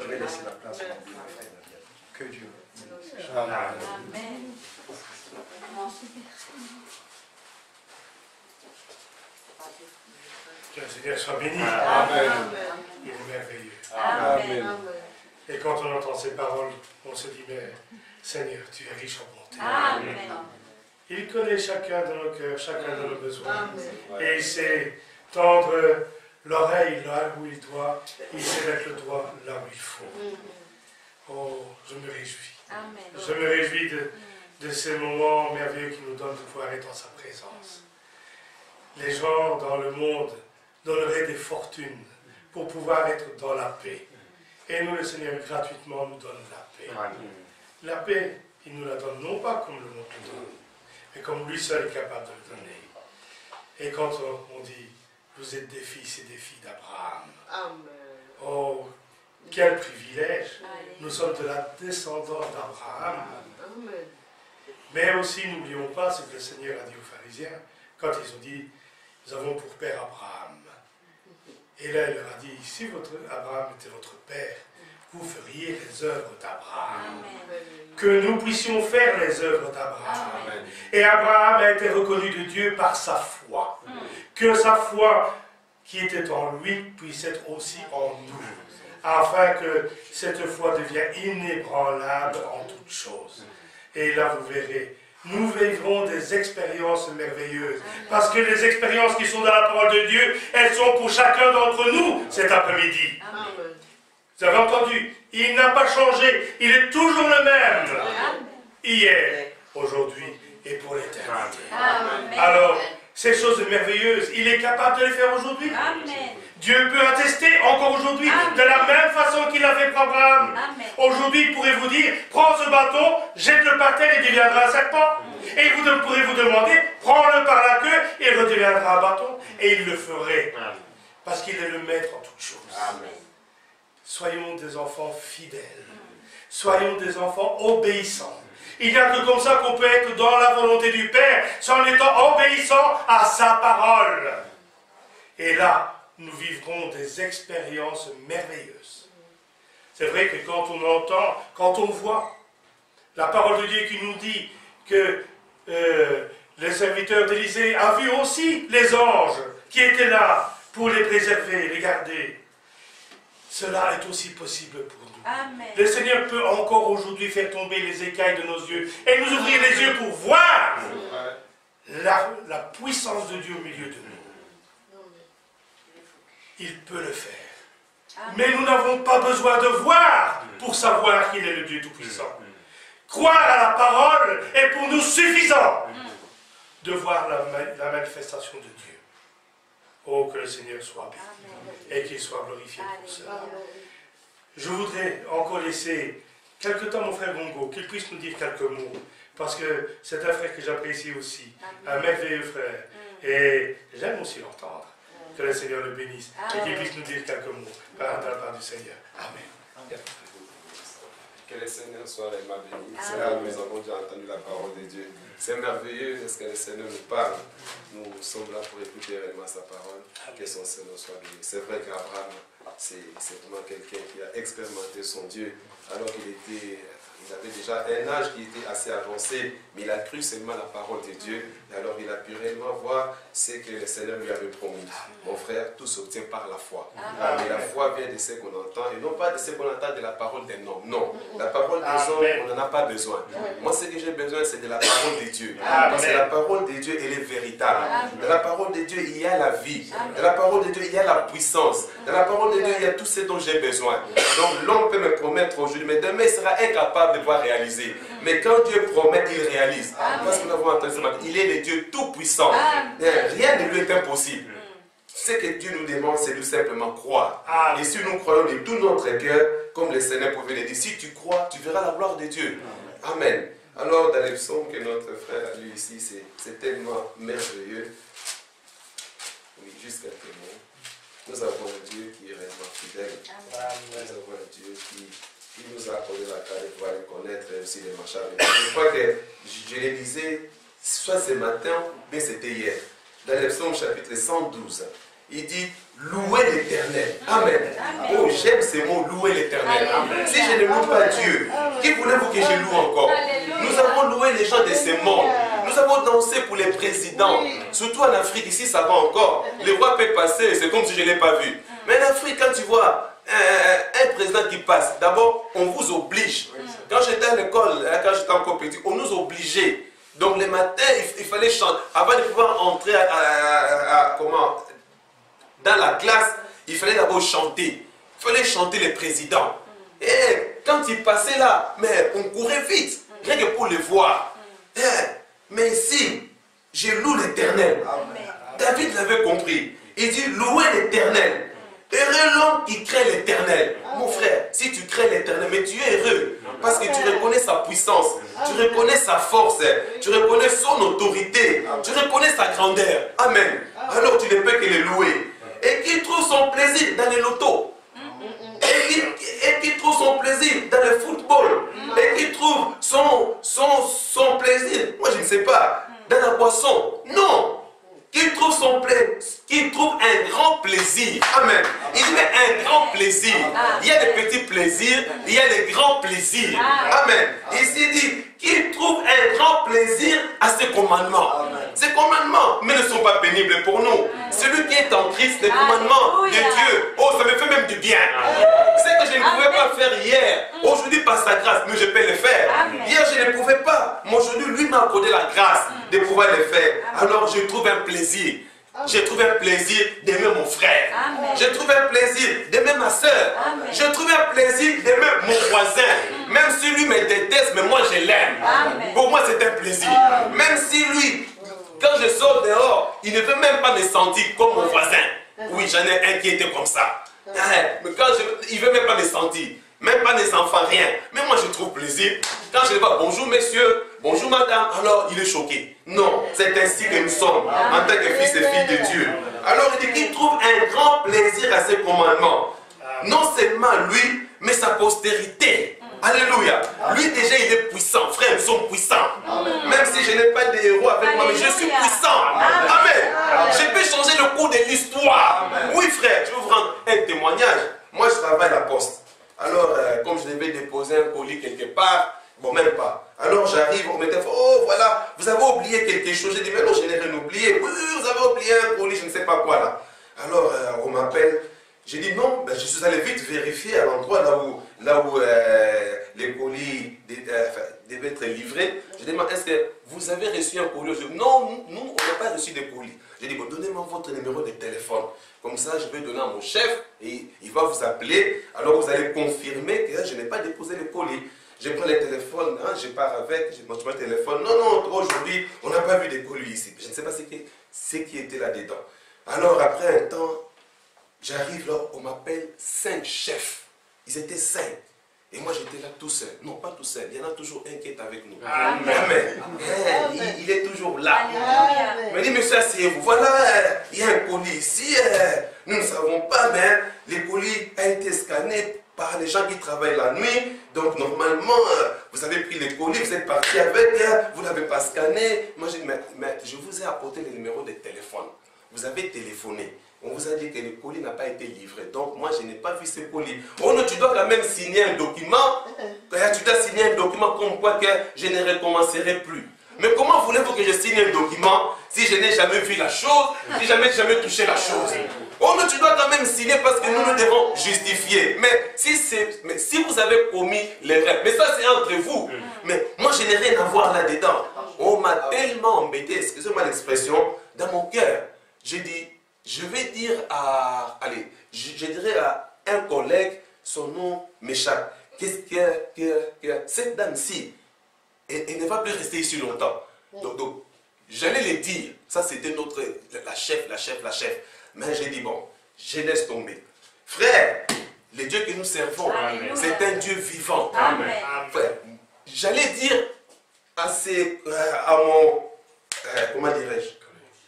Je vais laisser la place à mon frère. Que Dieu nous aide. Amen. Que le Seigneur soit béni. Amen. Il est merveilleux. Amen. Et quand on entend ces paroles, on se dit, mais Seigneur, tu es riche en bonté. Amen. Il connaît chacun de nos cœurs, chacun de nos besoins. Et il sait tendre l'oreille là où il doit, il sait mettre le doigt là où il faut. Oh, je me réjouis. Amen. Je me réjouis de ces moments merveilleux qu'il nous donne de pouvoir être en sa présence. Les gens dans le monde donneraient des fortunes pour pouvoir être dans la paix. Et nous, le Seigneur, gratuitement, nous donne la paix. La paix, il nous la donne non pas comme le monde nous donne, mais comme lui seul est capable de le donner. Et quand on dit, vous êtes des fils et des filles d'Abraham. Oh, quel privilège. Nous sommes de la descendance d'Abraham. Mais aussi, n'oublions pas ce que le Seigneur a dit aux pharisiens, quand ils ont dit, nous avons pour père Abraham. Et là, il leur a dit, si Abraham était votre père, vous feriez les œuvres d'Abraham. Que nous puissions faire les œuvres d'Abraham. Et Abraham a été reconnu de Dieu par sa foi. Que sa foi qui était en lui puisse être aussi en nous. Afin que cette foi devienne inébranlable en toutes choses. Et là, vous verrez, nous vivrons des expériences merveilleuses. Parce que les expériences qui sont dans la parole de Dieu, elles sont pour chacun d'entre nous cet après-midi. Vous avez entendu? Il n'a pas changé. Il est toujours le même. Hier, aujourd'hui et pour l'éternité. Alors, ces choses merveilleuses, il est capable de les faire aujourd'hui. Dieu peut attester encore aujourd'hui de la même façon qu'il a fait pour Abraham. Aujourd'hui, il pourrait vous dire, prends ce bâton, jette-le par terre et deviendra un serpent. Et vous pourrez vous demander, prends-le par la queue et redeviendra un bâton. Et il le ferait. Parce qu'il est le maître en toutes choses. Soyons des enfants fidèles. Soyons des enfants obéissants. Il n'y a que comme ça qu'on peut être dans la volonté du Père, en étant obéissant à sa parole. Et là, nous vivrons des expériences merveilleuses. C'est vrai que quand on entend, quand on voit la parole de Dieu qui nous dit que les serviteurs d'Élisée a vu aussi les anges qui étaient là pour les préserver, les garder. Cela est aussi possible pour nous. Amen. Le Seigneur peut encore aujourd'hui faire tomber les écailles de nos yeux et nous ouvrir les yeux pour voir la puissance de Dieu au milieu de nous. Il peut le faire. Amen. Mais nous n'avons pas besoin de voir pour savoir qu'il est le Dieu Tout-Puissant. Croire à la parole est pour nous suffisant de voir la manifestation de Dieu. Oh, que le Seigneur soit béni et qu'il soit glorifié pour cela. Je voudrais encore laisser quelque temps mon frère Bongo, qu'il puisse nous dire quelques mots, parce que c'est un frère que j'apprécie aussi, un merveilleux frère, et j'aime aussi l'entendre. Que le Seigneur le bénisse et qu'il puisse nous dire quelques mots par la part du Seigneur. Amen. Que le Seigneur soit aimable béni. C'est là où nous avons déjà entendu la parole de Dieu. C'est merveilleux, est-ce que le Seigneur nous parle? Nous sommes là pour écouter réellement sa parole. Que son Seigneur soit béni. C'est vrai qu'Abraham, c'est vraiment quelqu'un qui a expérimenté son Dieu, alors qu'il avait déjà un âge qui était assez avancé, mais il a cru seulement la parole de Dieu, et alors il a pu réellement voir ce que le Seigneur lui avait promis. Mon frère, tout s'obtient par la foi. Mais la foi vient de ce qu'on entend, et non pas de ce qu'on entend de la parole d'un homme. Non, la parole des hommes, on n'en a pas besoin. Moi, ce que j'ai besoin, c'est de la parole de Dieu. Parce que la parole de Dieu, elle est véritable. Dans la parole de Dieu, il y a la vie. Dans la parole de Dieu, il y a la puissance. Dans la parole de Dieu, il y a tout ce dont j'ai besoin. Donc l'homme peut me promettre aujourd'hui, mais demain, il sera incapable de pouvoir réaliser. Mais quand Dieu promet, il réalise. Parce que nous avons entendu ce matin, il est le Dieu tout-puissant. Rien ne lui est impossible. Ce que Dieu nous demande, c'est tout simplement croire. Et si nous croyons de tout notre cœur, comme le Seigneur pouvait le dire, si tu crois, tu verras la gloire de Dieu. Amen. Alors, dans les psaumes que notre frère a lu ici, c'est tellement merveilleux. Oui, juste quelques mots. Nous avons un Dieu qui est réellement fidèle. Nous avons un Dieu qui nous a accordé la grâce de pouvoir le connaître et aussi les marcher avec lui. Je crois que je le disais, soit ce matin, mais c'était hier. Dans le psaume chapitre 112, il dit louer l'Éternel. Amen. Oh, j'aime ces mots, louer l'Éternel. Si je ne loue pas Dieu, qui voulez-vous que je loue encore? Nous avons loué les gens de ce monde. Nous avons dansé pour les présidents. Surtout en Afrique, ici ça va encore. Le roi peut passer, c'est comme si je ne l'ai pas vu. Mais en Afrique, quand tu vois un président qui passe, d'abord, on vous oblige. Quand j'étais à l'école, quand j'étais encore petit, on nous obligeait. Donc le matin, il fallait chanter. Avant de pouvoir entrer dans la classe, il fallait d'abord chanter. Il fallait chanter le président. Et quand il passait là, mais on courait vite, rien que pour le voir. Mais ici, je loue l'Éternel. David l'avait compris. Il dit louez l'Éternel. Heureux l'homme qui crée l'Éternel. Mon frère, si tu crées l'Éternel, mais tu es heureux. Parce que tu reconnais sa puissance, tu reconnais sa force, tu reconnais son autorité, tu reconnais sa grandeur. Amen. Alors tu ne peux que le louer. Et qu'il trouve son plaisir dans les lotos. Et qu'il trouve son plaisir dans le football. Et qu'il trouve son plaisir, moi je ne sais pas, dans la boisson. Non. Qu'il trouve son plaisir, qu'il trouve un grand plaisir. Amen. Il dit un grand plaisir. Il y a des petits plaisirs, il y a des grands plaisirs. Amen. Ici il dit qu'il trouve un grand plaisir à ses commandements. Ces commandements, mais ne sont pas pénibles pour nous. Celui qui est en Christ, les commandements de Dieu, oh, ça me fait même du bien. C'est que je ne pouvais pas faire hier. Aujourd'hui, par sa grâce, mais je peux le faire. Hier, je ne pouvais pas. Mais aujourd'hui, lui m'a accordé la grâce de pouvoir le faire. Alors, je trouve un plaisir. J'ai trouvé un plaisir d'aimer mon frère. J'ai trouvé un plaisir d'aimer ma soeur. J'ai trouvé un plaisir d'aimer mon voisin. Même si lui me déteste, mais moi je l'aime. Pour moi c'est un plaisir. Même si lui, quand je sors dehors, il ne veut même pas me sentir comme mon voisin. Oui, j'en ai un qui était comme ça. Mais quand il ne veut même pas me sentir. Même pas mes enfants, rien. Mais moi je trouve plaisir. Quand je le vois, bonjour messieurs, bonjour madame, alors il est choqué. Non, c'est ainsi que nous sommes en tant que fils et filles de Dieu. Alors il dit qu'il trouve un grand plaisir à ses commandements. Non seulement lui, mais sa postérité. Alléluia. Lui déjà il est puissant. Frère, nous sommes puissants. Même si je n'ai pas de héros avec moi, mais je suis puissant. Amen. Je peux changer le cours de l'histoire. Oui frère, je vais vous rendre un témoignage. Moi je travaille à la poste. Alors, comme je devais déposer un colis quelque part, bon, même pas. Alors, j'arrive, on me dit, oh, voilà, vous avez oublié quelque chose. J'ai dit, mais non, je n'ai rien oublié. Oui, vous avez oublié un colis, je ne sais pas quoi, là. Alors, on m'appelle. J'ai dit, non, ben, je suis allé vite vérifier à l'endroit là où les colis devaient être livrés. Je demande, est-ce que vous avez reçu un colis? Je dis, non, nous, on n'a pas reçu de colis. J'ai dit, bon, donnez-moi votre numéro de téléphone. Comme ça, je vais donner à mon chef et il va vous appeler. Alors, vous allez confirmer que je n'ai pas déposé le colis. Je prends le téléphone, hein, je pars avec, je montre mon téléphone. Non, non, aujourd'hui, on n'a pas vu de colis ici. Je ne sais pas ce qui était là-dedans. Alors, après un temps, j'arrive là, on m'appelle 5 chefs. Ils étaient 5. Et moi, j'étais là tout seul. Non, pas tout seul. Il y en a toujours un qui est avec nous. Amen. Il est toujours là. Il me dit, monsieur, asseyez-vous. Voilà, il y a un colis ici. Nous ne savons pas, mais le colis a été scanné par les gens qui travaillent la nuit. Donc, normalement, vous avez pris le colis, vous êtes parti avec, vous ne l'avez pas scanné. Moi, je dis, mais je vous ai apporté le numéro de téléphone. Vous avez téléphoné. On vous a dit que le colis n'a pas été livré. Donc, moi, je n'ai pas vu ce colis. Oh non, tu dois quand même signer un document. Tu dois signer un document comme quoi que je ne recommencerai plus. Mais comment voulez-vous que je signe un document si je n'ai jamais vu la chose, si je n'ai jamais touché la chose? Oh non, tu dois quand même signer parce que nous devons justifier. Mais si vous avez commis l'erreur, mais ça c'est entre vous. Mais moi, je n'ai rien à voir là-dedans. On m'a tellement embêté, excusez-moi l'expression, dans mon cœur. J'ai dit, je vais dire à, allez, je dirais à un collègue, son nom m'échappe. Qu'est-ce que cette dame-ci, elle ne va plus rester ici longtemps. Donc j'allais le dire, ça c'était la chef. Mais j'ai dit, bon, je laisse tomber. Frère, le Dieu que nous servons, c'est un Dieu vivant. Amen. Frère, j'allais dire à mon, comment dirais-je,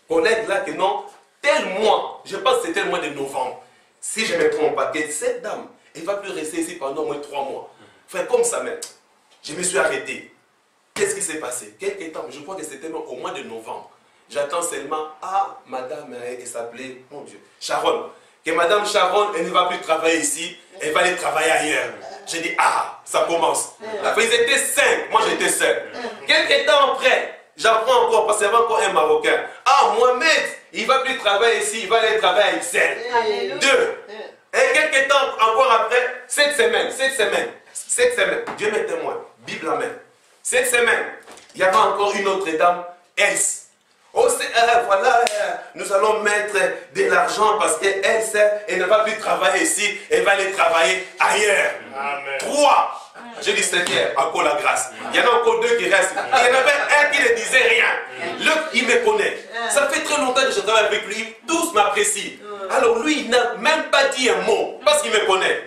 collègue là que non, tel mois, je pense que c'était le mois de novembre, si je ne me trompe pas, que cette dame, elle ne va plus rester ici pendant au moins 3 mois. Frère, comme ça même, je me suis arrêté. Qu'est-ce qui s'est passé? Quelque temps, je crois que c'était au mois de novembre. J'attends seulement à madame, elle s'appelait, mon Dieu, Sharon. Que madame Sharon, elle ne va plus travailler ici, elle va aller travailler ailleurs. J'ai dit, ah, ça commence. Après, ils étaient 5, moi j'étais seul. Quelques temps après, j'apprends encore, parce qu'il y avait encore un Marocain. Ah, Mohamed, il ne va plus travailler ici, il va aller travailler à Excel. 2. Et quelques temps encore après, cette semaine, Dieu m'est témoin, Bible en main. Cette semaine, il y avait encore une autre dame, Else. Oh, voilà, nous allons mettre de l'argent parce qu'elle ne va plus travailler ici, elle va aller travailler ailleurs. Amen. 3. J'ai dit, Seigneur, encore la grâce. Il y en a encore deux qui restent. Il y en avait un qui ne disait rien. L'autre, il me connaît. Ça fait très longtemps que je travaille avec lui. Tous m'apprécient. Alors lui, il n'a même pas dit un mot parce qu'il me connaît.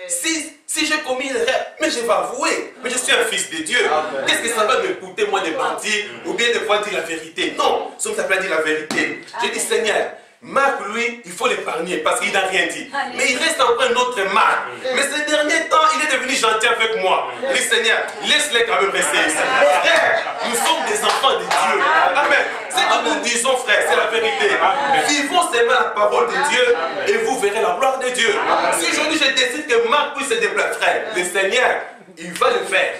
Si j'ai commis une erreur, mais je vais avouer, mais je suis un fils de Dieu. Qu'est-ce que ça va me coûter, moi, de mentir ou bien de pouvoir dire la vérité? Non, ça ne s'appelle pas dire la vérité. J'ai dit, Seigneur, Marc, lui, il faut l'épargner parce qu'il n'a rien dit. Mais il reste encore un autre Marc. Mais ces derniers temps, il est devenu gentil avec moi. Le Seigneur, laisse-les quand même rester ici. Frère, nous sommes des enfants de Dieu. Amen. C'est que nous disons, frère, c'est la vérité. Vivons seulement la parole de Dieu et vous verrez la gloire de Dieu. Si aujourd'hui je décide que Marc puisse se déplacer, frère, le Seigneur, il va le faire.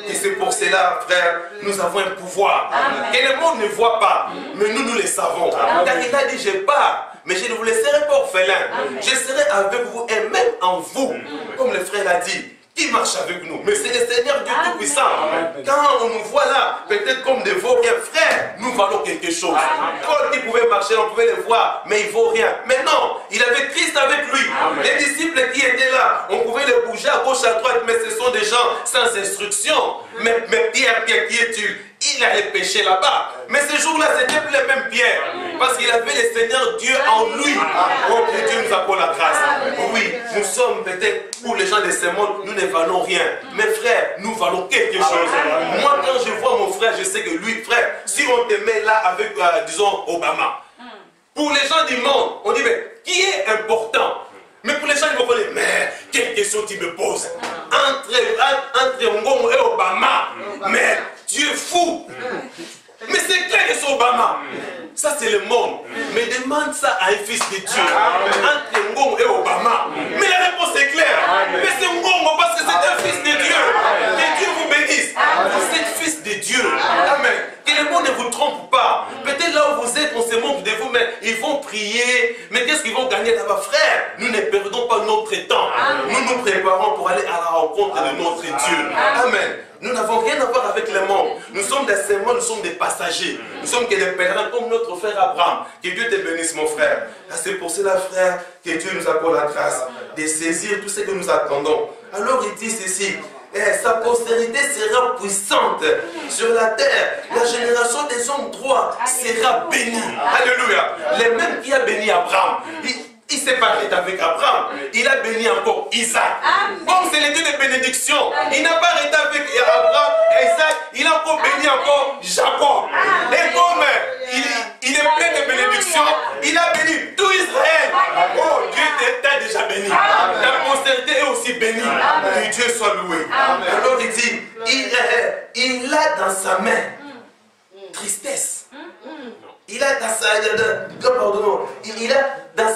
Et c'est pour cela, frère, nous avons un pouvoir que le monde ne voit pas, mais nous le savons. Car il a dit, je pars, mais je ne vous laisserai pas orphelin. Je serai avec vous et même en vous, comme le frère l'a dit. Qui marche avec nous? Mais c'est le Seigneur Dieu Tout-Puissant. Quand on nous voit là, peut-être comme des vauriens, frères, nous valons quelque chose. Paul qui pouvait marcher, on pouvait le voir, mais il ne vaut rien. Mais non, il avait Christ avec lui. Les disciples qui étaient là, on pouvait les bouger à gauche, à droite, mais ce sont des gens sans instruction. Mais Pierre, qui es-tu? Il allait pêcher là-bas. Mais ce jour-là, c'était plus le même Pierre. Parce qu'il avait le Seigneur Dieu en lui. Oh, que Dieu nous accorde la grâce. Oui, nous sommes peut-être, pour les gens de ce monde, nous ne valons rien. Mais frère, nous valons quelque chose. Moi, quand je vois mon frère, je sais que lui, frère, si on te met là avec, disons, Obama, pour les gens du monde, on dit, mais qui est important? Mais pour les gens, ils vont dire, mais quelle question tu me poses? Entre Ngom et Obama, mais tu es fou. Mais c'est clair que c'est Obama. Ça, c'est le monde. Mais demande ça à un fils de Dieu. Entre Ngom et Obama. Mais la réponse est claire. Mais c'est Ngom parce que c'est un fils de Dieu. Que Dieu vous bénisse. Vous êtes fils de Dieu. Amen. Que le monde ne vous trompe pas. Peut-être là où vous êtes, on se moque de vous, mais ils vont prier. Mais qu'est-ce qu'ils vont gagner là-bas? Frère, nous ne perdons pas notre temps. Nous nous préparons pour aller à la rencontre de notre Dieu. Amen. Nous n'avons rien à voir avec le monde. Nous sommes des témoins, nous sommes des passagers. Nous sommes que des pèlerins comme notre frère Abraham. Que Dieu te bénisse, mon frère. C'est pour cela, frère, que Dieu nous accorde la grâce de saisir tout ce que nous attendons. Alors il dit ceci. Sa postérité sera puissante sur la terre. La génération des hommes droits sera bénie. Alléluia. Les mêmes qui a béni Abraham. Il s'est pas arrêté avec Abraham. Il a béni encore Isaac. Comme c'est les deux de bénédiction. Il n'a pas arrêté avec Abraham et Isaac. Il a encore béni encore Jacob. Et comme il est plein de bénédictions, il a béni tout Israël. Oh, Dieu t'a déjà béni. Ta postérité est aussi bénie. Que Dieu soit loué. Alors il dit, il a dans sa main tristesse. Il a dans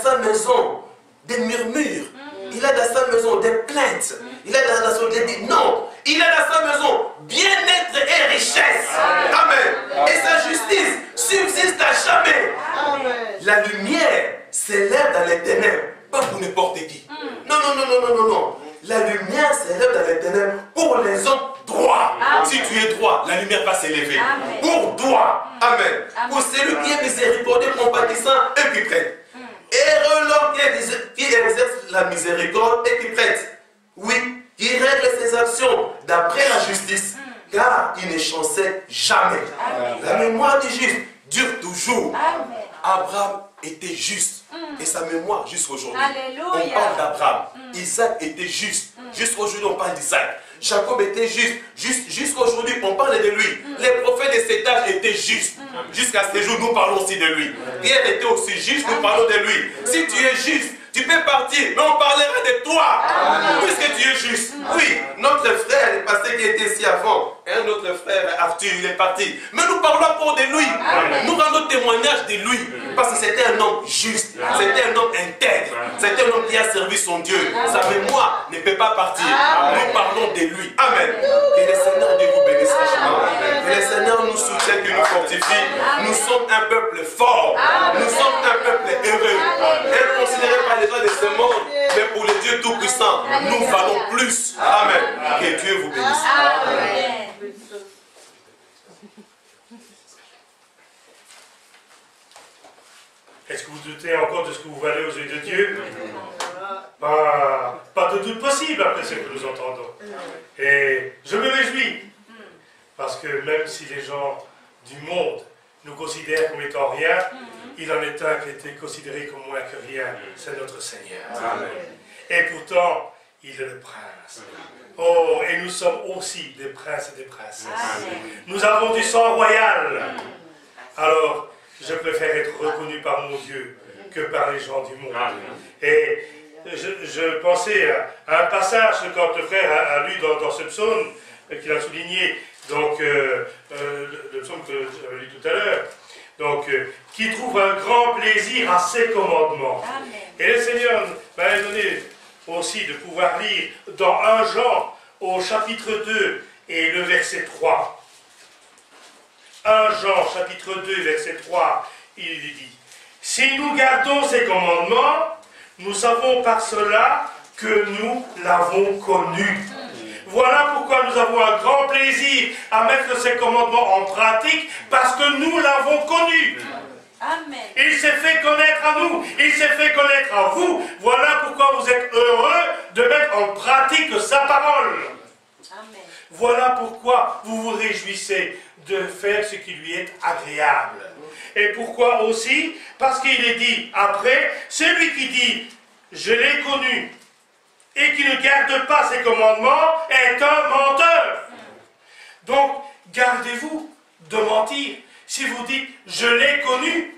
sa maison des murmures. Il a dans sa maison des plaintes. Il a dans sa maison des... Non, il a dans sa maison bien-être et richesse. Amen. Et sa justice subsiste à jamais. Amen. La lumière s'élève dans les ténèbres, pas pour n'importe qui. Non, non, non, non, non, non, non. La lumière s'élève dans les ténèbres pour les hommes droits. Si tu es droit, la lumière va s'élever. Pour droit. Amen. Pour celui qui est miséricordieux, compatissant et qui prête. Et l'homme qui exerce la miséricorde et qui prête. Oui, qui règle ses actions d'après la justice. Car il ne chancelle jamais. La mémoire du juste dure toujours. Abraham était juste. Et sa mémoire jusqu'aujourd'hui. On parle d'Abraham. Isaac était juste. Jusqu'aujourd'hui, on parle d'Isaac. Jacob était juste. Jusqu'aujourd'hui, on parle de lui. Les prophètes de cet âge étaient justes. Jusqu'à ce jour, nous parlons aussi de lui. Pierre était aussi juste, nous parlons de lui. Si tu es juste, tu peux partir, mais on parlera de toi. Puisque tu es juste. Oui, notre frère, le pasteur qui était ici avant, et un autre frère, Arthur, il est parti. Mais nous parlons encore de lui. Nous rendons témoignage de lui. Parce que c'était un homme juste. C'était un homme intègre. C'était un homme qui a servi son Dieu. Sa mémoire ne peut pas partir. Nous parlons de lui. Amen. Que le Seigneur Dieu vous bénisse richement. Que le Seigneur nous soutienne, qu'il nous fortifie. Nous sommes un peuple fort. Nous sommes un peuple heureux. Inconsidéré par les gens de ce monde, mais pour le Dieu Tout-Puissant, nous valons plus. Amen. Que Dieu vous bénisse. Amen. Est-ce que vous doutez encore de ce que vous valez aux yeux de Dieu? Pas de doute possible après ce que nous entendons. Et je me réjouis. Parce que même si les gens du monde nous considèrent comme étant rien, il en est un qui a été considéré comme moins que rien. C'est notre Seigneur. Amen. Et pourtant, il est le prince. Oh, et nous sommes aussi des princes et des princesses. Amen. Nous avons du sang royal. Alors, je préfère être reconnu par mon Dieu que par les gens du monde. Amen. Et je pensais à un passage que quand le frère a lu dans ce psaume, qu'il a souligné, donc le psaume que j'avais lu tout à l'heure, donc qui trouve un grand plaisir à ses commandements. Amen. Et le Seigneur m'a donné aussi de pouvoir lire dans 1 Jean au chapitre 2 et le verset 3. 1 Jean chapitre 2 verset 3, il dit: si nous gardons ses commandements, nous savons par cela que nous l'avons connu. Voilà pourquoi nous avons un grand plaisir à mettre ces commandements en pratique, parce que nous l'avons connu. Amen. Il s'est fait connaître à nous, il s'est fait connaître à vous. Voilà pourquoi vous êtes heureux de mettre en pratique sa parole. Amen. Voilà pourquoi vous vous réjouissez de faire ce qui lui est agréable. Et pourquoi aussi? Parce qu'il est dit après, celui qui dit « je l'ai connu » et qui ne garde pas ses commandements est un menteur. Donc, gardez-vous de mentir. Si vous dites « je l'ai connu »,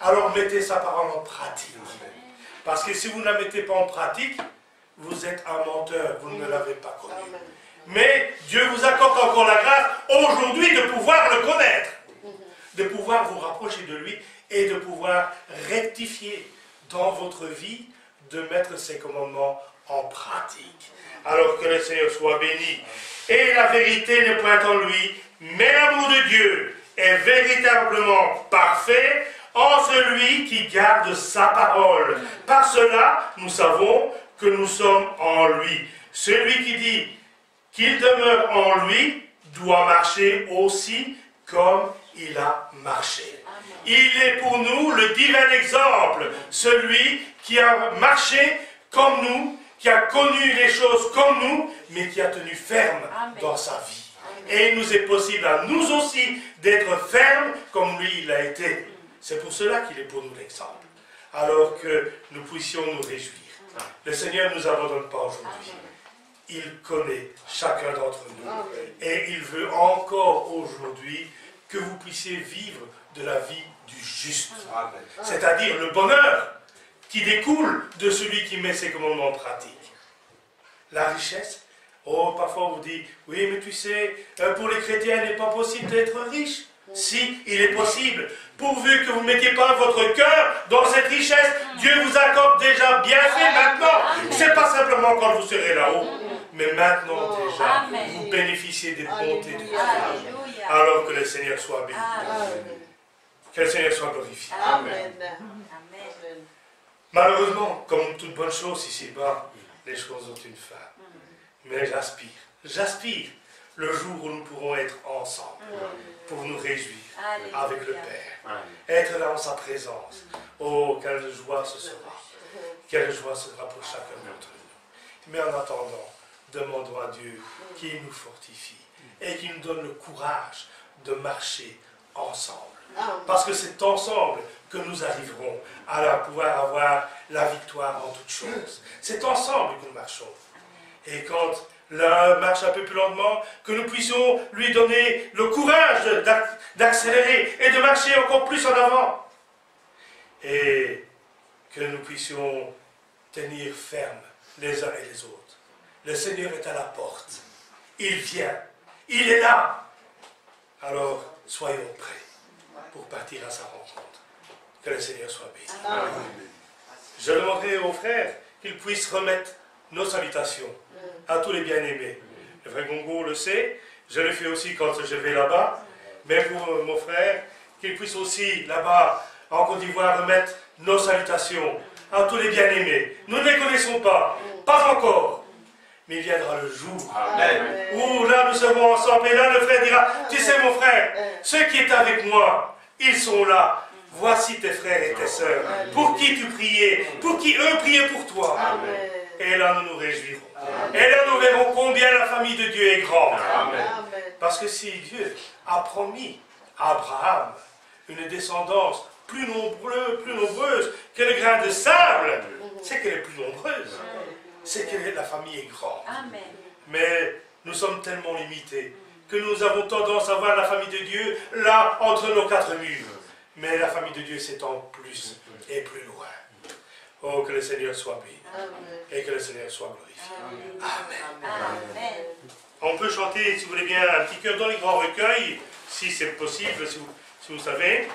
alors mettez sa parole en pratique. Parce que si vous ne la mettez pas en pratique, vous êtes un menteur, vous ne l'avez pas connu. Mais Dieu vous accorde encore la grâce aujourd'hui de pouvoir le connaître, de pouvoir vous rapprocher de lui et de pouvoir rectifier dans votre vie, de mettre ses commandements en pratique. Alors que le Seigneur soit béni. Et la vérité n'est point en lui, mais l'amour de Dieu est véritablement parfait en celui qui garde sa parole. Par cela, nous savons que nous sommes en lui. Celui qui dit qu'il demeure en lui doit marcher aussi comme il a marché. Il est pour nous le divin exemple, celui qui a marché comme nous, qui a connu les choses comme nous, mais qui a tenu ferme dans sa vie. Et il nous est possible à nous aussi d'être fermes comme lui il a été. C'est pour cela qu'il est pour nous l'exemple. Alors que nous puissions nous réjouir. Le Seigneur ne nous abandonne pas aujourd'hui. Il connaît chacun d'entre nous. Et il veut encore aujourd'hui que vous puissiez vivre de la vie du juste. C'est-à-dire le bonheur qui découle de celui qui met ses commandements en pratique. La richesse. Oh, parfois on vous dit, oui, mais tu sais, pour les chrétiens, il n'est pas possible d'être riche. Si, il est possible. Pourvu que vous ne mettiez pas votre cœur dans cette richesse, Dieu vous accorde déjà bien fait maintenant. Ce n'est pas simplement quand vous serez là-haut, mais maintenant déjà, vous bénéficiez des bontés de Dieu. Alors que le Seigneur soit béni. Que le Seigneur soit glorifié. Amen. Malheureusement, comme toute bonne chose ici-bas, les choses ont une fin. Mais j'aspire le jour où nous pourrons être ensemble pour nous réjouir avec le Père. Être là en sa présence. Oh, quelle joie ce sera. Quelle joie ce sera pour chacun d'entre nous. Mais en attendant, demandons à Dieu qu'il nous fortifie et qu'il nous donne le courage de marcher ensemble. Parce que c'est ensemble que nous arriverons à pouvoir avoir la victoire en toutes choses. C'est ensemble que nous marchons. Et quand l'un marche un peu plus lentement, que nous puissions lui donner le courage d'accélérer et de marcher encore plus en avant. Et que nous puissions tenir ferme les uns et les autres. Le Seigneur est à la porte. Il vient. Il est là. Alors, soyons prêts pour partir à sa rencontre. Que le Seigneur soit béni. Amen. Je demanderai aux frères qu'ils puissent remettre nos salutations à tous les bien-aimés. Le frère Gongo le sait, je le fais aussi quand je vais là-bas, mais pour mon frère, qu'il puisse aussi là-bas, en Côte d'Ivoire, remettre nos salutations à tous les bien-aimés. Nous ne les connaissons pas encore, mais il viendra le jour où là nous serons ensemble, et là le frère dira, tu sais mon frère, ceux qui étaient avec moi, ils sont là, voici tes frères et tes sœurs, pour qui tu priais, pour qui eux priaient pour toi. Amen. Et là, nous nous réjouirons. Et là, nous verrons combien la famille de Dieu est grande. Amen. Parce que si Dieu a promis à Abraham une descendance plus nombreuse que le grain de sable, c'est qu'elle est plus nombreuse. C'est que la famille est grande. Amen. Mais nous sommes tellement limités que nous avons tendance à voir la famille de Dieu là, entre nos quatre murs. Mais la famille de Dieu s'étend plus et plus loin. Oh, que le Seigneur soit béni. Et que le Seigneur soit glorifié. Amen. Amen. On peut chanter, si vous voulez bien, un petit cœur dans les grands recueils, si c'est possible, si vous savez.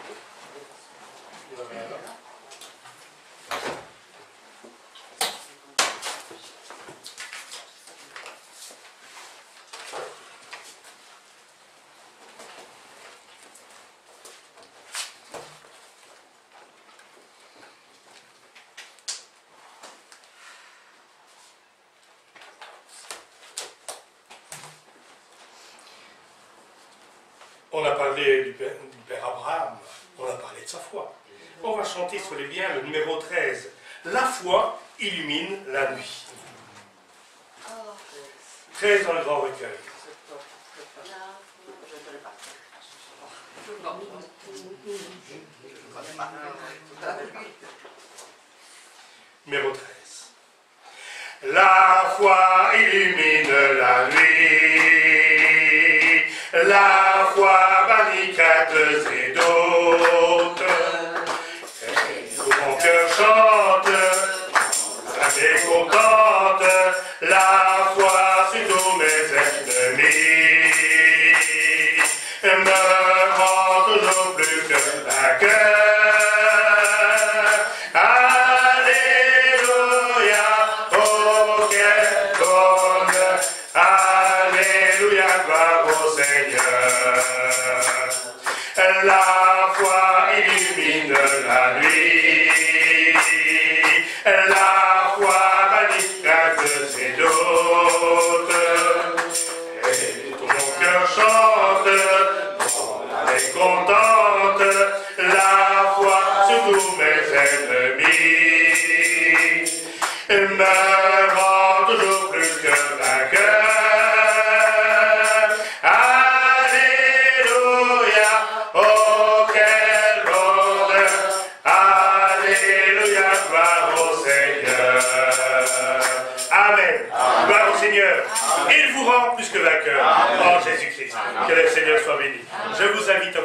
On a parlé du Père Abraham, on a parlé de sa foi. On va chanter, si vous voulez bien, le numéro 13. La foi illumine la nuit. 13 dans le grand recueil. Numéro 13. La foi illumine la nuit, la foi bannit craintes et doutes. Et tout mon cœur chante, âme est contente, la foi sur tous mes ennemis me rend toujours plus que vainqueur. Alléluia, oh quelle bonne, alléluia, gloire au Seigneur. La foi illumine la nuit, la foi bannit craintes et doutes. Et tout mon cœur chante, mon âme est contente, la foi sur tous mes ennemis me rend toujours plus que vainqueur. Alléluia, oh quel bonheur, alléluia, gloire au Seigneur. Amen. Gloire au Seigneur. Il vous rend plus que vainqueur. En Jésus-Christ. Que le Seigneur soit béni. Je vous invite à